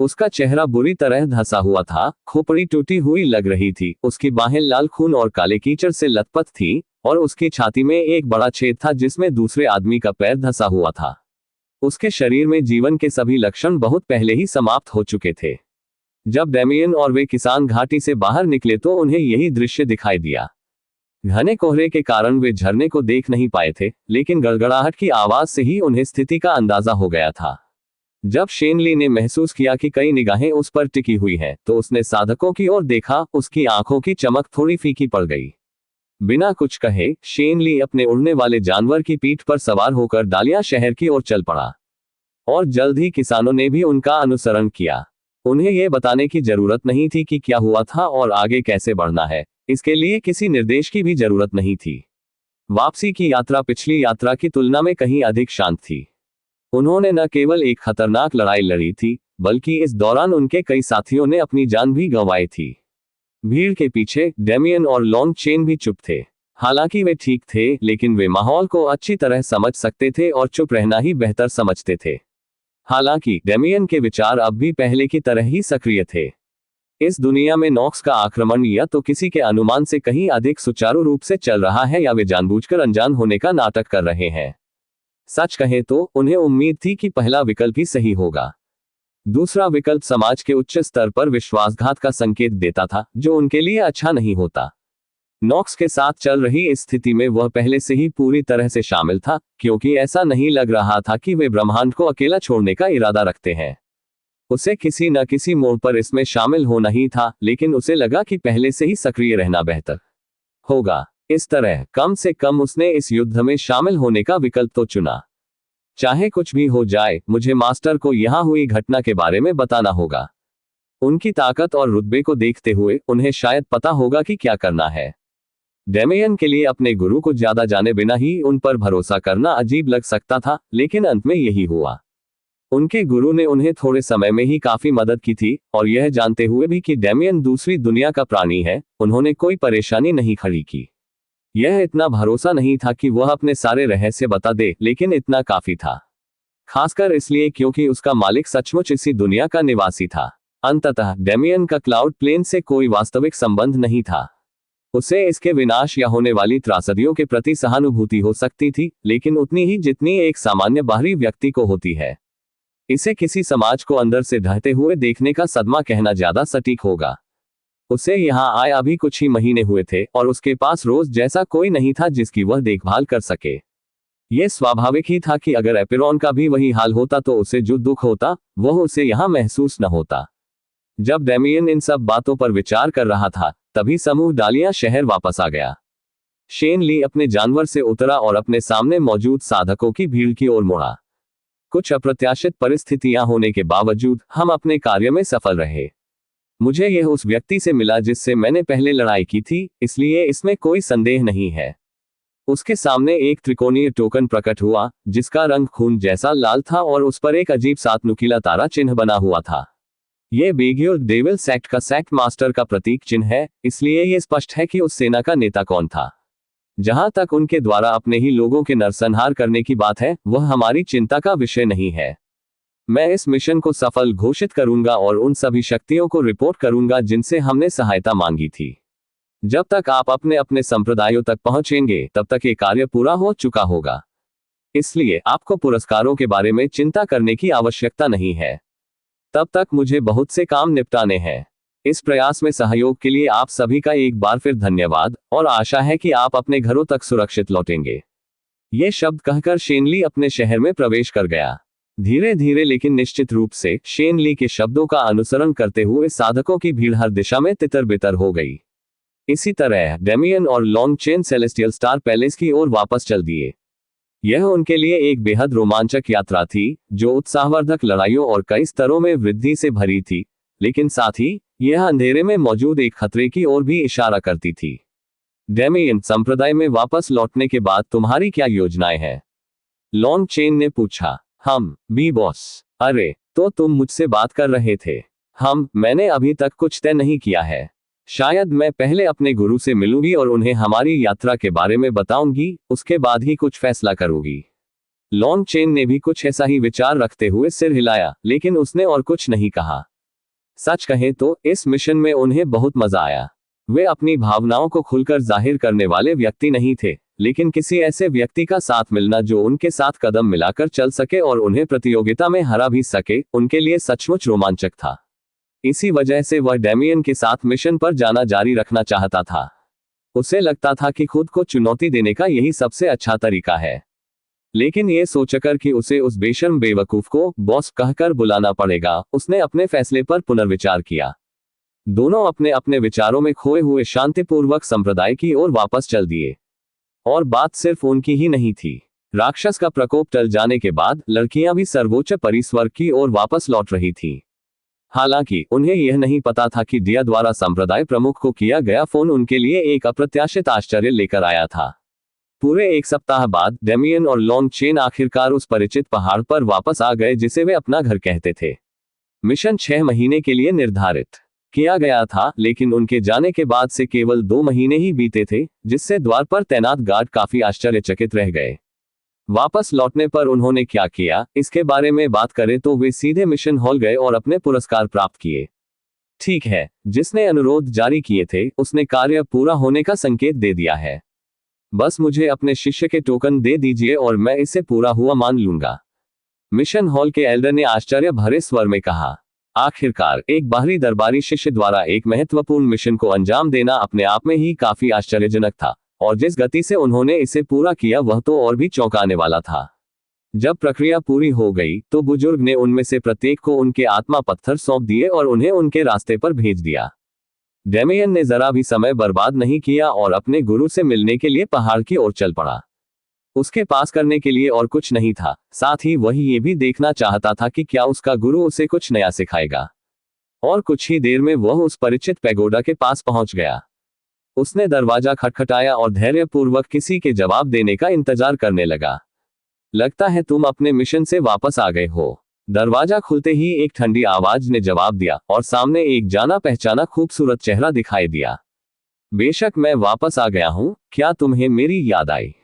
उसका चेहरा बुरी तरह धंसा हुआ था, खोपड़ी टूटी हुई लग रही थी, उसकी बाहें लाल खून और काले कीचड़ से लथपथ थीं, और उसकी छाती में एक बड़ा छेद था जिसमें दूसरे आदमी का पैर धंसा हुआ था। उसके शरीर में जीवन के सभी लक्षण बहुत पहले ही समाप्त हो चुके थे। जब डेमियन और वे किसान घाटी से बाहर निकले तो उन्हें यही दृश्य दिखाई दिया। घने कोहरे के कारण वे झरने को देख नहीं पाए थे, लेकिन गड़गड़ाहट की आवाज से ही उन्हें स्थिति का अंदाजा हो गया था। जब शेनली ने महसूस किया कि कई निगाहें उस पर टिकी हुई हैं, तो उसने साधकों की ओर देखा। उसकी आंखों की चमक थोड़ी फीकी पड़ गई। बिना कुछ कहे शेनली अपने उड़ने वाले जानवर की पीठ पर सवार होकर डालिया शहर की ओर चल पड़ा। और जल्द ही किसानों ने भी उनका अनुसरण किया। उन्हें यह बताने की जरूरत नहीं थी कि क्या हुआ था और आगे कैसे बढ़ना है, इसके लिए किसी निर्देश की भी जरूरत नहीं थी। वापसी की यात्रा पिछली यात्रा की तुलना में कहीं अधिक शांत थी। उन्होंने न केवल एक खतरनाक लड़ाई लड़ी थी, बल्कि इस दौरान उनके कई साथियों ने अपनी जान भी गंवाई थी। भीड़ के पीछे डेमियन और लॉन्ग चेन भी चुप थे। हालांकि वे ठीक थे, लेकिन वे माहौल को अच्छी तरह समझ सकते थे और चुप रहना ही बेहतर समझते थे। हालांकि डेमियन के विचार अब भी पहले की तरह ही सक्रिय थे। इस दुनिया में नॉक्स का आक्रमण या तो किसी के अनुमान से कहीं अधिक सुचारू रूप से चल रहा है, या वे जानबूझकर अनजान होने का नाटक कर रहे हैं। सच कहें तो उन्हें उम्मीद थी कि पहला विकल्प ही सही होगा। दूसरा विकल्प समाज के उच्च स्तर पर विश्वासघात का संकेत देता था, जो उनके लिए अच्छा नहीं होता। नॉक्स के साथ चल रही इस स्थिति में वह पहले से ही पूरी तरह से शामिल था, क्योंकि ऐसा नहीं लग रहा था कि वे ब्रह्मांड को अकेला छोड़ने का इरादा रखते हैं। उसे किसी न किसी मोड़ पर इसमें शामिल होना ही था, लेकिन उसे लगा कि पहले से ही सक्रिय रहना बेहतर होगा। इस तरह कम से कम उसने इस युद्ध में शामिल होने का विकल्प तो चुना। चाहे कुछ भी हो जाए, मुझे मास्टर को यहां हुई घटना के बारे में बताना होगा। उनकी ताकत और रुतबे को देखते हुए उन्हें शायद पता होगा कि क्या करना है। डेमियन के लिए अपने गुरु को ज्यादा जाने बिना ही उन पर भरोसा करना अजीब लग सकता था, लेकिन अंत में यही हुआ। उनके गुरु ने उन्हें थोड़े समय में ही काफी मदद की थी, और यह जानते हुए भी कि डेमियन दूसरी दुनिया का प्राणी है, उन्होंने कोई परेशानी नहीं खड़ी की। यह इतना भरोसा नहीं था कि वह अपने सारे रहस्य बता दे, लेकिन इतना काफी था। खासकर इसलिए क्योंकि उसका मालिक सचमुच इसी दुनिया का निवासी था। अंततः डेमियन का क्लाउड प्लेन से कोई वास्तविक संबंध नहीं था। उसे इसके विनाश या होने वाली त्रासदियों के प्रति सहानुभूति हो सकती थी, लेकिन उतनी ही जितनी एक सामान्य बाहरी व्यक्ति को होती है। इसे किसी समाज को अंदर से ढहते हुए देखने का सदमा कहना ज्यादा सटीक होगा। उसे यहाँ आए अभी कुछ ही महीने हुए थे, और उसके पास रोज जैसा कोई नहीं था जिसकी वह देखभाल कर सके। यह स्वाभाविक ही था कि अगर एपिरॉन का भी वही हाल होता तो उसे जो दुख होता, वह उसे यहाँ महसूस न होता। जब डेमियन इन सब बातों पर विचार कर रहा था, तभी समूह डालियां शहर वापस आ गया। शेन ली अपने जानवर से उतरा और अपने सामने मौजूद साधकों की भीड़ की ओर मुड़ा। कुछ अप्रत्याशित परिस्थितियां होने के बावजूद हम अपने कार्य में सफल रहे। मुझे यह उस व्यक्ति से मिला जिससे मैंने पहले लड़ाई की थी, इसलिए इसमें कोई संदेह नहीं है। उसके सामने एक त्रिकोणीय टोकन प्रकट हुआ, जिसका रंग खून जैसा लाल था और उस पर एक अजीब सात नुकीला तारा चिन्ह बना हुआ था। यह बेग्योर डेविल सेक्ट का सेक्ट मास्टर का प्रतीक चिन्ह है, इसलिए यह स्पष्ट है कि उस सेना का नेता कौन था। जहां तक उनके द्वारा अपने ही लोगों के नरसंहार करने की बात है, वह हमारी चिंता का विषय नहीं है। मैं इस मिशन को सफल घोषित करूंगा और उन सभी शक्तियों को रिपोर्ट करूंगा जिनसे हमने सहायता मांगी थी। जब तक आप अपने अपने संप्रदायों तक पहुंचेंगे, तब तक ये कार्य पूरा हो चुका होगा। इसलिए आपको पुरस्कारों के बारे में चिंता करने की आवश्यकता नहीं है। तब तक मुझे बहुत से काम निपटाने हैं। इस प्रयास में सहयोग के लिए आप सभी का एक बार फिर धन्यवाद, और आशा है कि आप अपने घरों तक सुरक्षित लौटेंगे। ये शब्द कहकर शेन ली अपने शहर में प्रवेश कर गया। धीरे धीरे लेकिन निश्चित रूप से शेन ली के शब्दों का अनुसरण करते हुए साधकों की भीड़ हर दिशा में तितर बितर हो गई। इसी तरह डेमियन और long chain celestial star palace की ओर वापस चल दिए। यह उनके लिए एक बेहद रोमांचक यात्रा थी, जो उत्साहवर्धक लड़ाइयों और कई स्तरों में वृद्धि से भरी थी, लेकिन साथ ही यह अंधेरे में मौजूद एक खतरे की ओर भी इशारा करती थी। डेमियन, संप्रदाय में वापस लौटने के बाद तुम्हारी क्या योजनाएं हैं? लॉन्ग चेन ने पूछा। हम बी बॉस। अरे, तो तुम मुझसे बात कर रहे थे। मैंने अभी तक कुछ तय नहीं किया है। शायद मैं पहले अपने गुरु से मिलूंगी और उन्हें हमारी यात्रा के बारे में बताऊंगी, उसके बाद ही कुछ फैसला करूंगी। लॉन्ग चेन ने भी कुछ ऐसा ही विचार रखते हुए सिर हिलाया, लेकिन उसने और कुछ नहीं कहा। सच कहें तो इस मिशन में उन्हें बहुत मजा आया। वे अपनी भावनाओं को खुलकर जाहिर करने वाले व्यक्ति नहीं थे, लेकिन किसी ऐसे व्यक्ति का साथ मिलना जो उनके साथ कदम मिलाकर चल सके और उन्हें प्रतियोगिता में हरा भी सके, उनके लिए सचमुच रोमांचक था। इसी वजह से वह डेमियन के साथ मिशन पर जाना जारी रखना चाहता था। उसे लगता था कि खुद को चुनौती देने का यही सबसे अच्छा तरीका है। लेकिन ये सोचकर कि उसे उस बेशर्म बेवकूफ को बॉस कहकर बुलाना पड़ेगा, उसने अपने फैसले पर पुनर्विचार किया। दोनों अपने अपने विचारों में खोए हुए शांतिपूर्वक संप्रदाय की ओर वापस चल दिए। और बात सिर्फ उनकी ही नहीं थी। राक्षस का प्रकोप टल जाने के बाद लड़कियां भी सर्वोच्च परिस्वर्ग की ओर वापस लौट रही थीं। हालांकि उन्हें यह नहीं पता था कि दिया द्वारा संप्रदाय प्रमुख को किया गया फोन उनके लिए एक अप्रत्याशित आश्चर्य लेकर आया था। पूरे एक सप्ताह बाद डेमियन और लॉन्ग चेन आखिरकार उस परिचित पहाड़ पर वापस आ गए जिसे वे अपना घर कहते थे। मिशन 6 महीने के लिए निर्धारित किया गया था, लेकिन उनके जाने के बाद से केवल 2 महीने ही बीते थे, जिससे द्वार पर तैनात गार्ड काफी आश्चर्यचकित रह गए। वापस लौटने पर उन्होंने क्या किया, इसके बारे में बात करें तो वे सीधे मिशन हॉल गए और अपने पुरस्कार प्राप्त किए। ठीक है, जिसने अनुरोध जारी किए थे उसने कार्य पूरा होने का संकेत दे दिया है। बस मुझे अपने शिष्य के टोकन दे दीजिए और मैं इसे पूरा हुआ मान लूंगा। मिशन हॉल के एल्डर ने आश्चर्य भरे स्वर में कहा। आखिरकार एक बाहरी दरबारी शिष्य द्वारा एक महत्वपूर्ण मिशन को अंजाम देना अपने आप में ही काफी आश्चर्यजनक था, और जिस गति से उन्होंने इसे पूरा किया वह तो और भी चौंकाने वाला था। जब प्रक्रिया पूरी हो गई तो बुजुर्ग ने उनमें से प्रत्येक को उनके आत्मा पत्थर सौंप दिए और उन्हें उनके रास्ते पर भेज दिया। डेमियन ने जरा भी समय बर्बाद नहीं किया और अपने गुरु से मिलने के लिए पहाड़ की ओर चल पड़ा। उसके पास करने के लिए और कुछ नहीं था, साथ ही वह ये भी देखना चाहता था कि क्या उसका गुरु उसे कुछ नया सिखाएगा। और कुछ ही देर में वह उस परिचित पैगोडा के पास पहुंच गया। उसने दरवाजा खटखटाया और धैर्यपूर्वक किसी के जवाब देने का इंतजार करने लगा। लगता है तुम अपने मिशन से वापस आ गए हो। दरवाजा खुलते ही एक ठंडी आवाज ने जवाब दिया और सामने एक जाना पहचाना खूबसूरत चेहरा दिखाई दिया। बेशक मैं वापस आ गया हूं, क्या तुम्हें मेरी याद आई?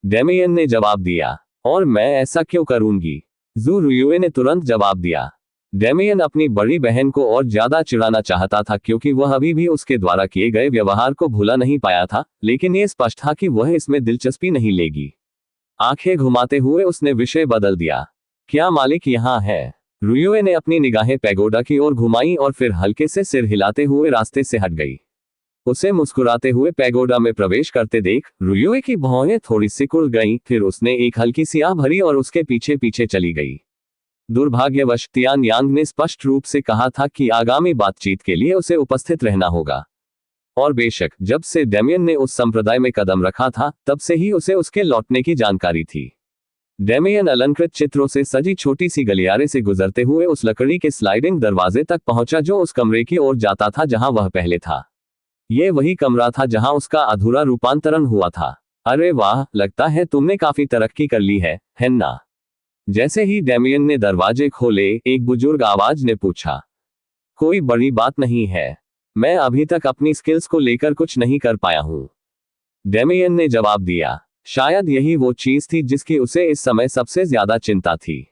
डेमियन ने जवाब दिया। और मैं ऐसा क्यों करूंगी? जू रुयुए ने तुरंत जवाब दिया। डेमियन अपनी बड़ी बहन को और ज्यादा चिढ़ाना चाहता था क्योंकि वह अभी भी उसके द्वारा किए गए व्यवहार को भुला नहीं पाया था, लेकिन यह स्पष्ट था कि वह इसमें दिलचस्पी नहीं लेगी। आंखें घुमाते हुए उसने विषय बदल दिया। क्या मालिक यहाँ है? रुयुए ने अपनी निगाहें पैगोडा की ओर घुमाई और फिर हल्के से सिर हिलाते हुए रास्ते से हट गई। उसे मुस्कुराते हुए पैगोडा में प्रवेश करते देख रुयुए की भौहें थोड़ी सिकुड़ गईं, फिर उसने एक हल्की सी आह भरी और उसके पीछे पीछे चली गई। दुर्भाग्यवश तियान यांग ने स्पष्ट रूप से कहा था कि आगामी बातचीत के लिए उसे उपस्थित रहना होगा। और बेशक जब से डेमियन ने उस संप्रदाय में कदम रखा था तब से ही उसे उसके लौटने की जानकारी थी। डेमियन अलंकृत चित्रों से सजी छोटी सी गलियारे से गुजरते हुए उस लकड़ी के स्लाइडिंग दरवाजे तक पहुंचा जो उस कमरे की ओर जाता था जहां वह पहले था। यह वही कमरा था जहां उसका अधूरा रूपांतरण हुआ था। अरे वाह, लगता है तुमने काफी तरक्की कर ली है ना? जैसे ही डेमियन ने दरवाजे खोले एक बुजुर्ग आवाज ने पूछा। कोई बड़ी बात नहीं है, मैं अभी तक अपनी स्किल्स को लेकर कुछ नहीं कर पाया हूं। डेमियन ने जवाब दिया। शायद यही वो चीज थी जिसकी उसे इस समय सबसे ज्यादा चिंता थी।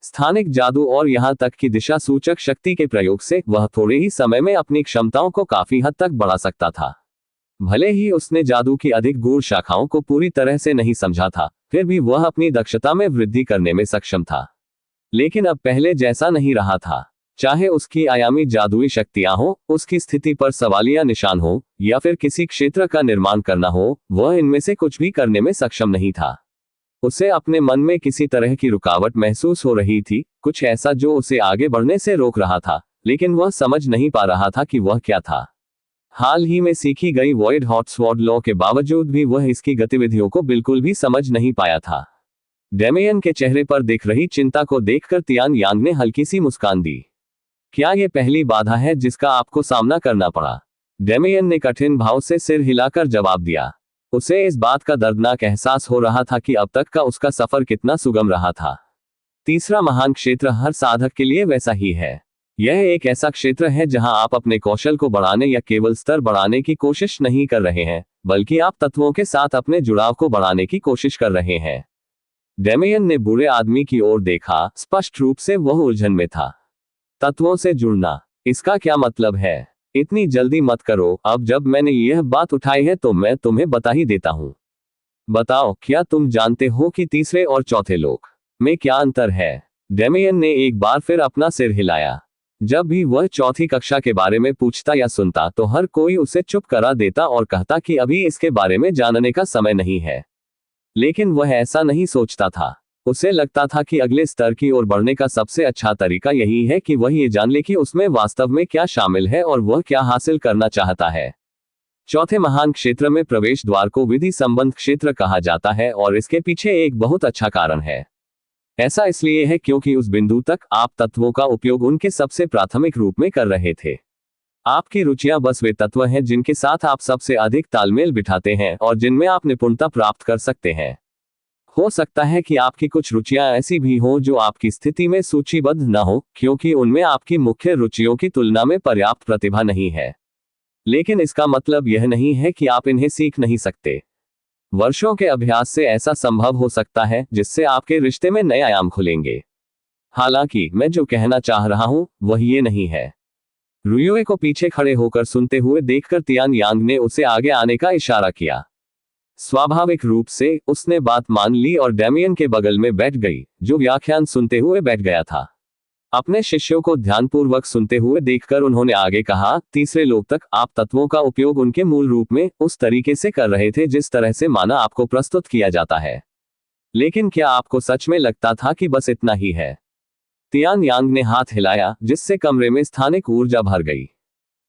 स्थानिक जादू और यहां तक कि दिशा सूचक शक्ति के प्रयोग से वह थोड़े ही समय में अपनी क्षमताओं को काफी हद तक बढ़ा सकता था। भले ही उसने जादू की अधिक गूढ़ शाखाओं को पूरी तरह से नहीं समझा था, फिर भी वह अपनी दक्षता में वृद्धि करने में सक्षम था। लेकिन अब पहले जैसा नहीं रहा था। चाहे उसकी आयामी जादुई शक्तियां हो, उसकी स्थिति पर सवालिया निशान हो, या फिर किसी क्षेत्र का निर्माण करना हो, वह इनमें से कुछ भी करने में सक्षम नहीं था। उसे अपने मन में किसी तरह की रुकावट महसूस हो रही थी, कुछ ऐसा जो उसे आगे बढ़ने से रोक रहा था, लेकिन वह समझ नहीं पा रहा था कि वह क्या था। हाल ही में सीखी गई वॉइड हॉट स्वॉर्ड लॉ के बावजूद भी वह इसकी गतिविधियों को बिल्कुल भी समझ नहीं पाया था। डेमियन के चेहरे पर दिख रही चिंता को देखकर तियान यांग ने हल्की सी मुस्कान दी। क्या यह पहली बाधा है जिसका आपको सामना करना पड़ा? डेमियन ने कठिन भाव से सिर हिलाकर जवाब दिया। उसे इस बात का दर्दनाक एहसास हो रहा था कि अब तक का उसका सफर कितना सुगम रहा था। तीसरा महान क्षेत्र हर साधक के लिए वैसा ही है। यह एक ऐसा क्षेत्र है जहां आप अपने कौशल को बढ़ाने या केवल स्तर बढ़ाने की कोशिश नहीं कर रहे हैं, बल्कि आप तत्वों के साथ अपने जुड़ाव को बढ़ाने की कोशिश कर रहे हैं। डेमियन ने बूढ़े आदमी की ओर देखा। स्पष्ट रूप से वह उलझन में था। तत्वों से जुड़ना, इसका क्या मतलब है? इतनी जल्दी मत करो, अब जब मैंने यह बात उठाई है तो मैं तुम्हें बता ही देता हूं। बताओ, क्या तुम जानते हो कि तीसरे और चौथे लोक में क्या अंतर है? डेमियन ने एक बार फिर अपना सिर हिलाया। जब भी वह चौथी कक्षा के बारे में पूछता या सुनता तो हर कोई उसे चुप करा देता और कहता कि अभी इसके बारे में जानने का समय नहीं है। लेकिन वह ऐसा नहीं सोचता था। उसे लगता था कि अगले स्तर की ओर बढ़ने का सबसे अच्छा तरीका यही है कि वह ये जान ले कि उसमें वास्तव में क्या शामिल है और वह क्या हासिल करना चाहता है। चौथे महान क्षेत्र में प्रवेश द्वार को विधि संबंध क्षेत्र कहा जाता है और इसके पीछे एक बहुत अच्छा कारण है। ऐसा इसलिए है क्योंकि उस बिंदु तक आप तत्वों का उपयोग उनके सबसे प्राथमिक रूप में कर रहे थे। आपकी रुचियां बस वे तत्व हैं जिनके साथ आप सबसे अधिक तालमेल बिठाते हैं और जिनमें आप निपुणता प्राप्त कर सकते हैं। हो सकता है कि आपकी कुछ रुचियां ऐसी भी हों जो आपकी स्थिति में सूचीबद्ध न हो, क्योंकि उनमें आपकी मुख्य रुचियों की तुलना में पर्याप्त प्रतिभा नहीं है। लेकिन इसका मतलब यह नहीं है कि आप इन्हें सीख नहीं सकते। वर्षों के अभ्यास से ऐसा संभव हो सकता है जिससे आपके रिश्ते में नए आयाम खुलेंगे। हालांकि मैं जो कहना चाह रहा हूं वह ये नहीं है। रुयुए को पीछे खड़े होकर सुनते हुए देखकर तियान यांग ने उसे आगे आने का इशारा किया। स्वाभाविक रूप से उसने बात मान ली और डेमियन के बगल में बैठ गई, जो व्याख्यान सुनते हुए बैठ गया था। अपने शिष्यों को ध्यानपूर्वक सुनते हुए देखकर उन्होंने आगे कहा, तीसरे लोक तक आप तत्वों का उपयोग उनके मूल रूप में उस तरीके से कर रहे थे जिस तरह से माना आपको प्रस्तुत किया जाता है। लेकिन क्या आपको सच में लगता था कि बस इतना ही है? तियान यांग ने हाथ हिलाया, जिससे कमरे में स्थानिक ऊर्जा भर गई।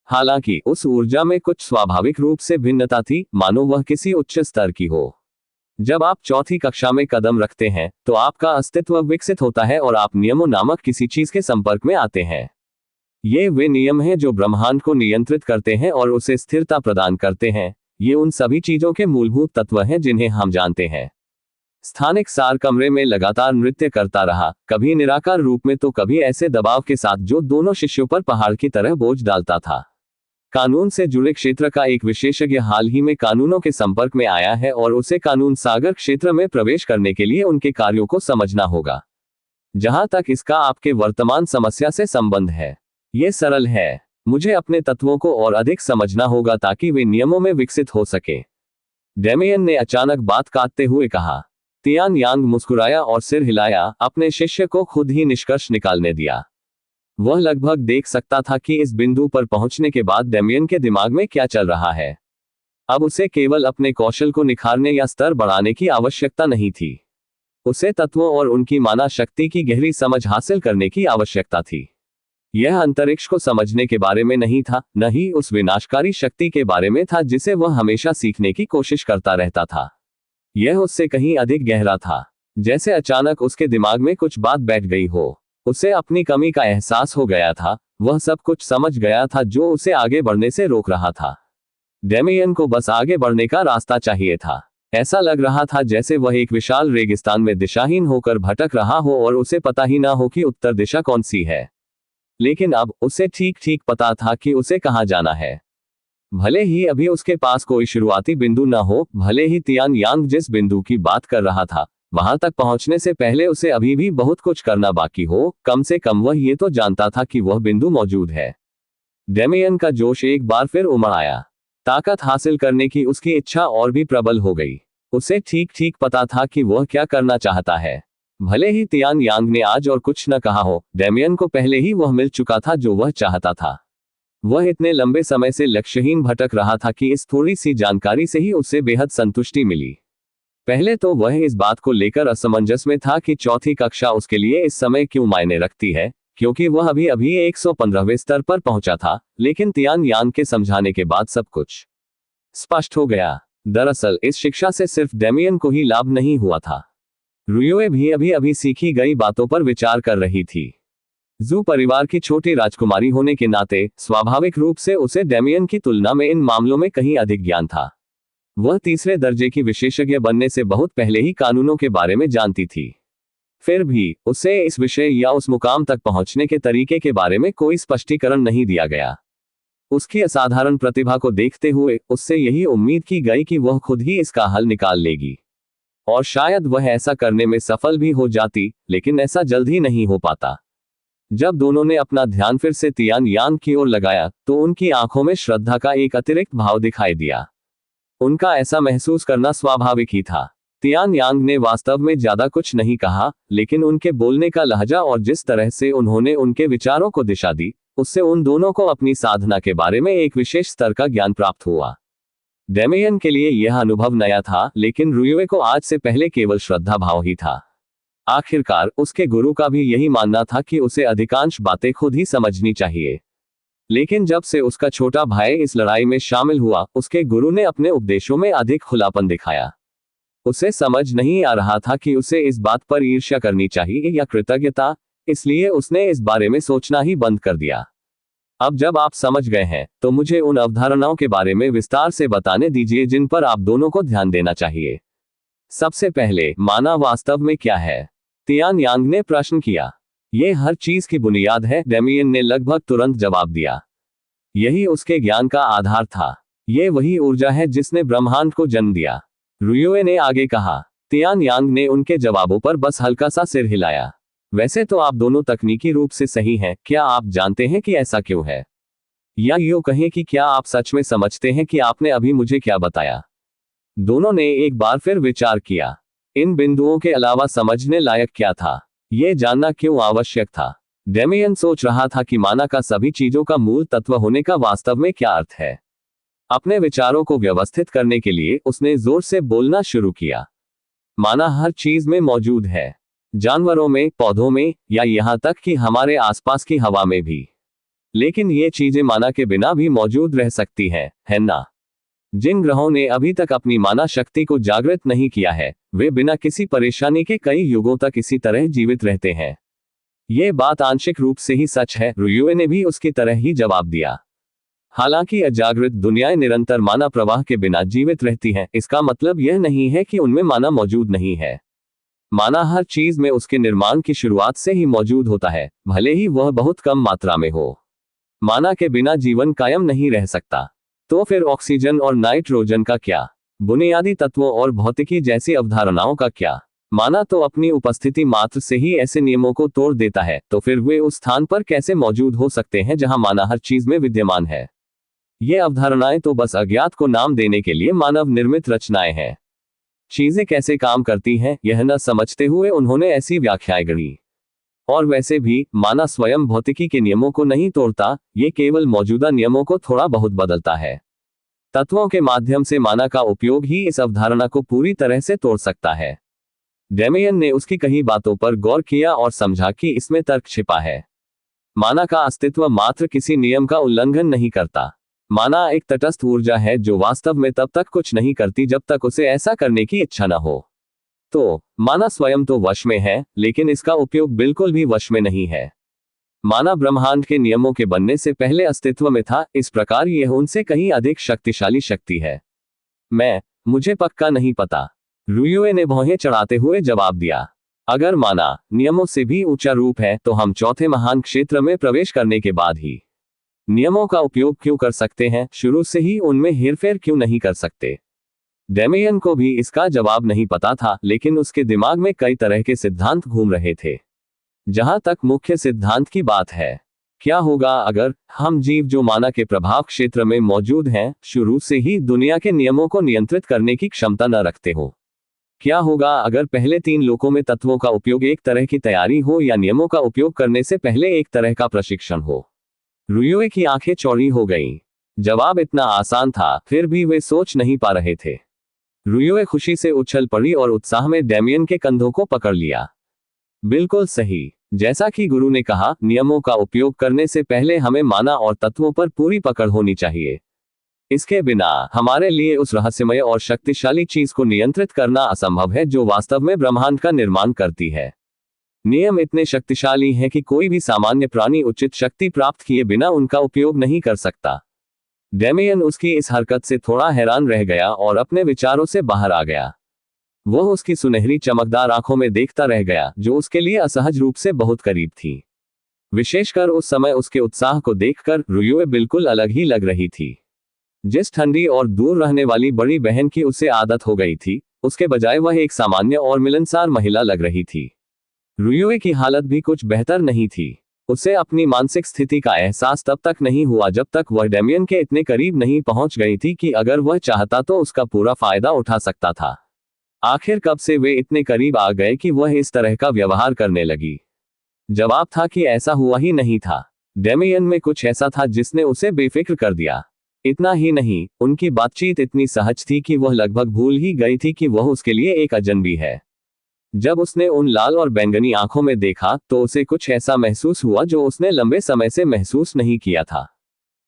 हालांकि उस ऊर्जा में कुछ स्वाभाविक रूप से भिन्नता थी, मानो वह किसी उच्च स्तर की हो। जब आप चौथी कक्षा में कदम रखते हैं तो आपका अस्तित्व विकसित होता है और आप नियमों नामक किसी चीज के संपर्क में आते हैं। ये वे नियम हैं जो ब्रह्मांड को नियंत्रित करते हैं और उसे स्थिरता प्रदान करते हैं। ये उन सभी चीजों के मूलभूत तत्व हैं जिन्हें हम जानते हैं। स्थानिक सार कमरे में लगातार नृत्य करता रहा, कभी निराकार रूप में तो कभी ऐसे दबाव के साथ जो दोनों शिष्यों पर पहाड़ की तरह बोझ डालता था। कानून से जुड़े क्षेत्र का एक विशेषज्ञ हाल ही में कानूनों के संपर्क में आया है और उसे कानून सागर क्षेत्र में प्रवेश करने के लिए उनके कार्यों को समझना होगा। जहां तक इसका आपके वर्तमान समस्या से संबंध है, ये सरल है। मुझे अपने तत्वों को और अधिक समझना होगा ताकि वे नियमों में विकसित हो सके। डेमियन ने अचानक बात काटते हुए कहा। तियान यांग मुस्कुराया और सिर हिलाया, अपने शिष्य को खुद ही निष्कर्ष निकालने दिया। वह लगभग देख सकता था कि इस बिंदु पर पहुंचने के बाद डेमियन के दिमाग में क्या चल रहा है। अब उसे केवल अपने कौशल को निखारने या स्तर बढ़ाने की आवश्यकता नहीं थी। उसे तत्वों और उनकी माना शक्ति की गहरी समझ हासिल करने की आवश्यकता थी। यह अंतरिक्ष को समझने के बारे में नहीं था, न ही उस विनाशकारी शक्ति के बारे में था जिसे वह हमेशा सीखने की कोशिश करता रहता था। यह उससे कहीं अधिक गहरा था, जैसे अचानक उसके दिमाग में कुछ बात बैठ गई हो। उसे अपनी कमी का एहसास हो गया था, वह सब कुछ समझ गया था जो उसे आगे बढ़ने से रोक रहा था। डेमियन को बस आगे बढ़ने का रास्ता चाहिए था। ऐसा लग रहा था जैसे वह एक विशाल रेगिस्तान में दिशाहीन होकर भटक रहा हो और उसे पता ही ना हो कि उत्तर दिशा कौन सी है। लेकिन अब उसे ठीक ठीक पता था कि उसे कहाँ जाना है। भले ही अभी उसके पास कोई शुरुआती बिंदु न हो, भले ही तियान यांग जिस बिंदु की बात कर रहा था वहां तक पहुंचने से पहले उसे अभी भी बहुत कुछ करना बाकी हो, कम से कम वह ये तो जानता था कि वह बिंदु मौजूद है। डेमियन का जोश एक बार फिर उमड़ आया। ताकत हासिल करने की उसकी इच्छा और भी प्रबल हो गई। उसे ठीक ठीक पता था कि वह क्या करना चाहता है। भले ही तियान यांग ने आज और कुछ न कहा हो, डेमियन को पहले ही वह मिल चुका था जो वह चाहता था। वह इतने लंबे समय से लक्ष्यहीन भटक रहा था कि इस थोड़ी सी जानकारी से ही उसे बेहद संतुष्टि मिली। पहले तो वह इस बात को लेकर असमंजस में था कि चौथी कक्षा उसके लिए इस समय क्यों मायने रखती है, क्योंकि वह अभी अभी 115वें स्तर पर पहुंचा था। लेकिन तियान यांग के समझाने के बाद सब कुछ स्पष्ट हो गया। दरअसल इस शिक्षा से सिर्फ डेमियन को ही लाभ नहीं हुआ था। रुयुए भी अभी अभी सीखी गई बातों पर विचार कर रही थी। जू परिवार की छोटी राजकुमारी होने के नाते स्वाभाविक रूप से उसे डेमियन की तुलना में इन मामलों में कहीं अधिक ज्ञान था। वह तीसरे दर्जे की विशेषज्ञ बनने से बहुत पहले ही कानूनों के बारे में जानती थी। फिर भी उसे इस विषय या उस मुकाम तक पहुंचने के तरीके के बारे में कोई स्पष्टीकरण नहीं दिया गया। उसकी असाधारण प्रतिभा को देखते हुए उससे यही उम्मीद की गई कि वह खुद ही इसका हल निकाल लेगी। और शायद वह ऐसा करने में सफल भी हो जाती, लेकिन ऐसा जल्द ही नहीं हो पाता। जब दोनों ने अपना ध्यान फिर से तियान यांग की ओर लगाया तो उनकी आंखों में श्रद्धा का एक अतिरिक्त भाव दिखाई दिया। उनका ऐसा महसूस करना स्वाभाविक ही था। तियान यांग ने वास्तव में ज्यादा कुछ नहीं कहा, लेकिन उनके बोलने का लहजा और जिस तरह से उन्होंने उनके विचारों को दिशा दी, उससे उन दोनों को अपनी साधना के बारे में एक विशेष स्तर का ज्ञान प्राप्त हुआ। डेमियन के लिए यह अनुभव नया था, लेकिन रुयुए को आज से पहले केवल श्रद्धा भाव ही था। आखिरकार उसके गुरु का भी यही मानना था कि उसे अधिकांश बातें खुद ही समझनी चाहिए। लेकिन जब से उसका छोटा भाई इस लड़ाई में शामिल हुआ, उसके गुरु ने अपने उपदेशों में अधिक खुलापन दिखाया। उसे समझ नहीं आ रहा था कि उसे इस बात पर ईर्ष्या करनी चाहिए या कृतज्ञता, इसलिए उसने इस बारे में सोचना ही बंद कर दिया। अब जब आप समझ गए हैं, तो मुझे उन अवधारणाओं के बारे में विस्तार से बताने दीजिए जिन पर आप दोनों को ध्यान देना चाहिए। सबसे पहले, माना वास्तव में क्या है? तियान यांग ने प्रश्न किया। ये हर चीज की बुनियाद है, डेमियन ने लगभग तुरंत जवाब दिया। यही उसके ज्ञान का आधार था। ये वही ऊर्जा है जिसने ब्रह्मांड को जन्म दिया, रुयुए ने आगे कहा। तियान यांग ने उनके जवाबों पर बस हल्का सा सिर हिलाया। वैसे तो आप दोनों तकनीकी रूप से सही हैं, क्या आप जानते हैं कि ऐसा क्यों है? या यूं कहें कि क्या आप सच में समझते हैं कि आपने अभी मुझे क्या बताया? दोनों ने एक बार फिर विचार किया। इन बिंदुओं के अलावा समझने लायक क्या था? ये जानना क्यों आवश्यक था? डेमियन सोच रहा था कि माना का सभी चीजों का मूल तत्व होने का वास्तव में क्या अर्थ है। अपने विचारों को व्यवस्थित करने के लिए उसने जोर से बोलना शुरू किया। माना हर चीज में मौजूद है, जानवरों में, पौधों में, या यहां तक कि हमारे आसपास की हवा में भी। लेकिन ये चीजें माना के बिना भी मौजूद रह सकती हैं, है ना? जिन ग्रहों ने अभी तक अपनी माना शक्ति को जागृत नहीं किया है, वे बिना किसी परेशानी के कई युगों तक इसी तरह जीवित रहते हैं। ये बात आंशिक रूप से ही सच है, रुयुए ने भी उसकी तरह ही जवाब दिया। हालांकि अजागृत दुनियाएं निरंतर माना प्रवाह के बिना जीवित रहती हैं, इसका मतलब यह नहीं है कि उनमें माना मौजूद नहीं है। माना हर चीज में उसके निर्माण की शुरुआत से ही मौजूद होता है, भले ही वह बहुत कम मात्रा में हो। माना के बिना जीवन कायम नहीं रह सकता। तो फिर ऑक्सीजन और नाइट्रोजन का क्या? बुनियादी तत्वों और भौतिकी जैसी अवधारणाओं का क्या? माना तो अपनी उपस्थिति मात्र से ही ऐसे नियमों को तोड़ देता है, तो फिर वे उस स्थान पर कैसे मौजूद हो सकते हैं जहां माना हर चीज में विद्यमान है? ये अवधारणाएं तो बस अज्ञात को नाम देने के लिए मानव निर्मित रचनाएं हैं। चीजें कैसे काम करती हैं, यह न समझते हुए उन्होंने ऐसी व्याख्याएं गढ़ी। और वैसे भी, माना स्वयं भौतिकी के नियमों को नहीं तोड़ता, ये केवल मौजूदा नियमों को थोड़ा बहुत बदलता है। तत्वों के माध्यम से माना का उपयोग ही इस अवधारणा को पूरी तरह से तोड़ सकता है। डेमियन ने उसकी कई बातों पर गौर किया और समझा कि इसमें तर्क छिपा है। माना का अस्तित्व मात्र किसी नियम का उल्लंघन नहीं करता। माना एक तटस्थ ऊर्जा है जो वास्तव में तब तक कुछ नहीं करती जब तक उसे ऐसा करने की इच्छा न हो। तो माना स्वयं तो वश में है, लेकिन इसका उपयोग बिल्कुल भी वश में नहीं है। माना ब्रह्मांड के नियमों के बनने से पहले अस्तित्व में था, इस प्रकार यह उनसे कहीं अधिक शक्तिशाली शक्ति है। मुझे पक्का नहीं पता, रुयुए ने भौहें चढ़ाते हुए जवाब दिया। अगर माना नियमों से भी ऊंचा रूप है, तो हम चौथे महान क्षेत्र में प्रवेश करने के बाद ही नियमों का उपयोग क्यों कर सकते हैं? शुरू से ही उनमें हेरफेर क्यों नहीं कर सकते? डेमियन को भी इसका जवाब नहीं पता था, लेकिन उसके दिमाग में कई तरह के सिद्धांत घूम रहे थे। जहां तक मुख्य सिद्धांत की बात है, क्या होगा अगर हम जीव जो माना के प्रभाव क्षेत्र में मौजूद हैं, शुरू से ही दुनिया के नियमों को नियंत्रित करने की क्षमता न रखते हो? क्या होगा अगर पहले 3 लोकों में तत्वों का उपयोग एक तरह की तैयारी हो या नियमों का उपयोग करने से पहले एक तरह का प्रशिक्षण हो? रुयुए की आंखें चौड़ी हो गईं। जवाब इतना आसान था, फिर भी वे सोच नहीं पा रहे थे। रुयुए खुशी से उछल पड़ी और उत्साह में डेमियन के कंधों को पकड़ लिया। बिल्कुल सही, जैसा कि गुरु ने कहा, नियमों का उपयोग करने से पहले हमें माना और तत्वों पर पूरी पकड़ होनी चाहिए। इसके बिना हमारे लिए उस रहस्यमय और शक्तिशाली चीज को नियंत्रित करना असंभव है जो वास्तव में ब्रह्मांड का निर्माण करती है। नियम इतने शक्तिशाली हैं कि कोई भी सामान्य प्राणी उचित शक्ति प्राप्त किए बिना उनका उपयोग नहीं कर सकता। डेमियन उसकी इस हरकत से थोड़ा हैरान रह गया और अपने विचारों से बाहर आ गया। वह उसकी सुनहरी चमकदार आंखों में देखता रह गया, जो उसके लिए असहज रूप से बहुत करीब थी। विशेषकर उस समय उसके उत्साह को देखकर रुयुए बिल्कुल अलग ही लग रही थी। जिस ठंडी और दूर रहने वाली बड़ी बहन की उसे आदत हो गई थी, उसके बजाय वह एक सामान्य और मिलनसार महिला लग रही थी। रुयुए की हालत भी कुछ बेहतर नहीं थी। उसे अपनी मानसिक स्थिति का एहसास तब तक नहीं हुआ जब तक वह डेमियन के इतने करीब नहीं पहुंच गई थी कि अगर वह चाहता तो उसका पूरा फायदा उठा सकता था। आखिर कब से वे इतने करीब आ गए कि वह इस तरह का व्यवहार करने लगी? जवाब था कि ऐसा हुआ ही नहीं था। डेमियन में कुछ ऐसा था जिसने उसे बेफिक्र कर दिया। इतना ही नहीं, उनकी बातचीत इतनी सहज थी कि वह लगभग भूल ही गई थी कि वह उसके लिए एक अजनबी है। जब उसने उन लाल और बैंगनी आंखों में देखा, तो उसे कुछ ऐसा महसूस हुआ जो उसने लंबे समय से महसूस नहीं किया था।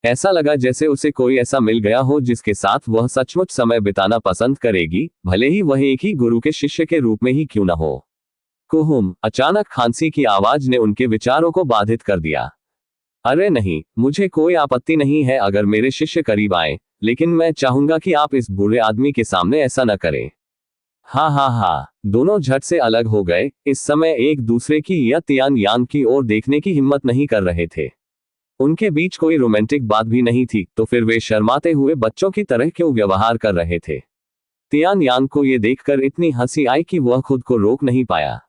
ऐसा लगा जैसे उसे कोई ऐसा मिल गया हो जिसके साथ वह सचमुच समय बिताना पसंद करेगी, भले ही वह एक ही गुरु के शिष्य के रूप में ही क्यों न हो। कुहुम, अचानक खांसी की आवाज ने उनके विचारों को बाधित कर दिया। अरे नहीं, मुझे कोई आपत्ति नहीं है अगर मेरे शिष्य करीब आए, लेकिन मैं चाहूंगा कि आप इस बूढ़े आदमी के सामने ऐसा न करें। हाँ हाँ हाँ, दोनों झट से अलग हो गए, इस समय एक दूसरे की या तियान यांग की ओर देखने की हिम्मत नहीं कर रहे थे। उनके बीच कोई रोमांटिक बात भी नहीं थी, तो फिर वे शर्माते हुए बच्चों की तरह क्यों व्यवहार कर रहे थे। तियान यांग को ये देखकर इतनी हंसी आई कि वह खुद को रोक नहीं पाया।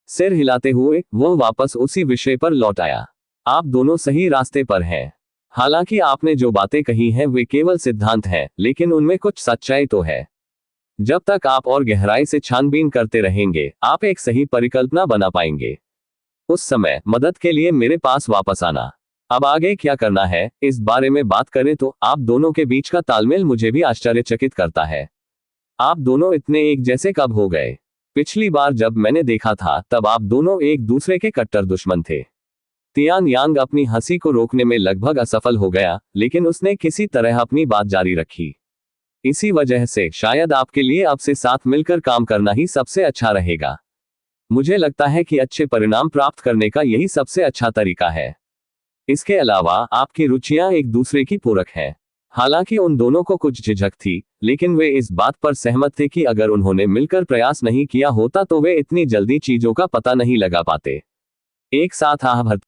सिर हिलाते हुए वह वापस उसी विषय पर लौट आया। आप दोनों सही रास्ते पर हैं। हालांकि आपने जो बातें कही हैं वे केवल सिद्धांत हैं, लेकिन उनमें कुछ सच्चाई तो है। जब तक आप और गहराई से छानबीन करते रहेंगे, आप एक सही परिकल्पना बना पाएंगे। उस समय मदद के लिए मेरे पास वापस आना। अब आगे क्या करना है, इस बारे में बात करें तो आप दोनों के बीच का तालमेल मुझे भी आश्चर्यचकित करता है। आप दोनों इतने एक जैसे कब हो गए? पिछली बार जब मैंने देखा था तब आप दोनों एक दूसरे के कट्टर दुश्मन थे। तियान यांग अपनी हंसी को रोकने में लगभग असफल हो गया, लेकिन उसने किसी तरह अपनी बात जारी रखी। इसी वजह से शायद आपके लिए अब से साथ मिलकर काम करना ही सबसे अच्छा रहेगा। मुझे लगता है कि अच्छे परिणाम प्राप्त करने का यही सबसे अच्छा तरीका है। इसके अलावा आपकी रुचियां एक दूसरे की पूरक हैं। हालांकि उन दोनों को कुछ झिझक थी, लेकिन वे इस बात पर सहमत थे कि अगर उन्होंने मिलकर प्रयास नहीं किया होता तो वे इतनी जल्दी चीजों का पता नहीं लगा पाते। एक साथ आह भरते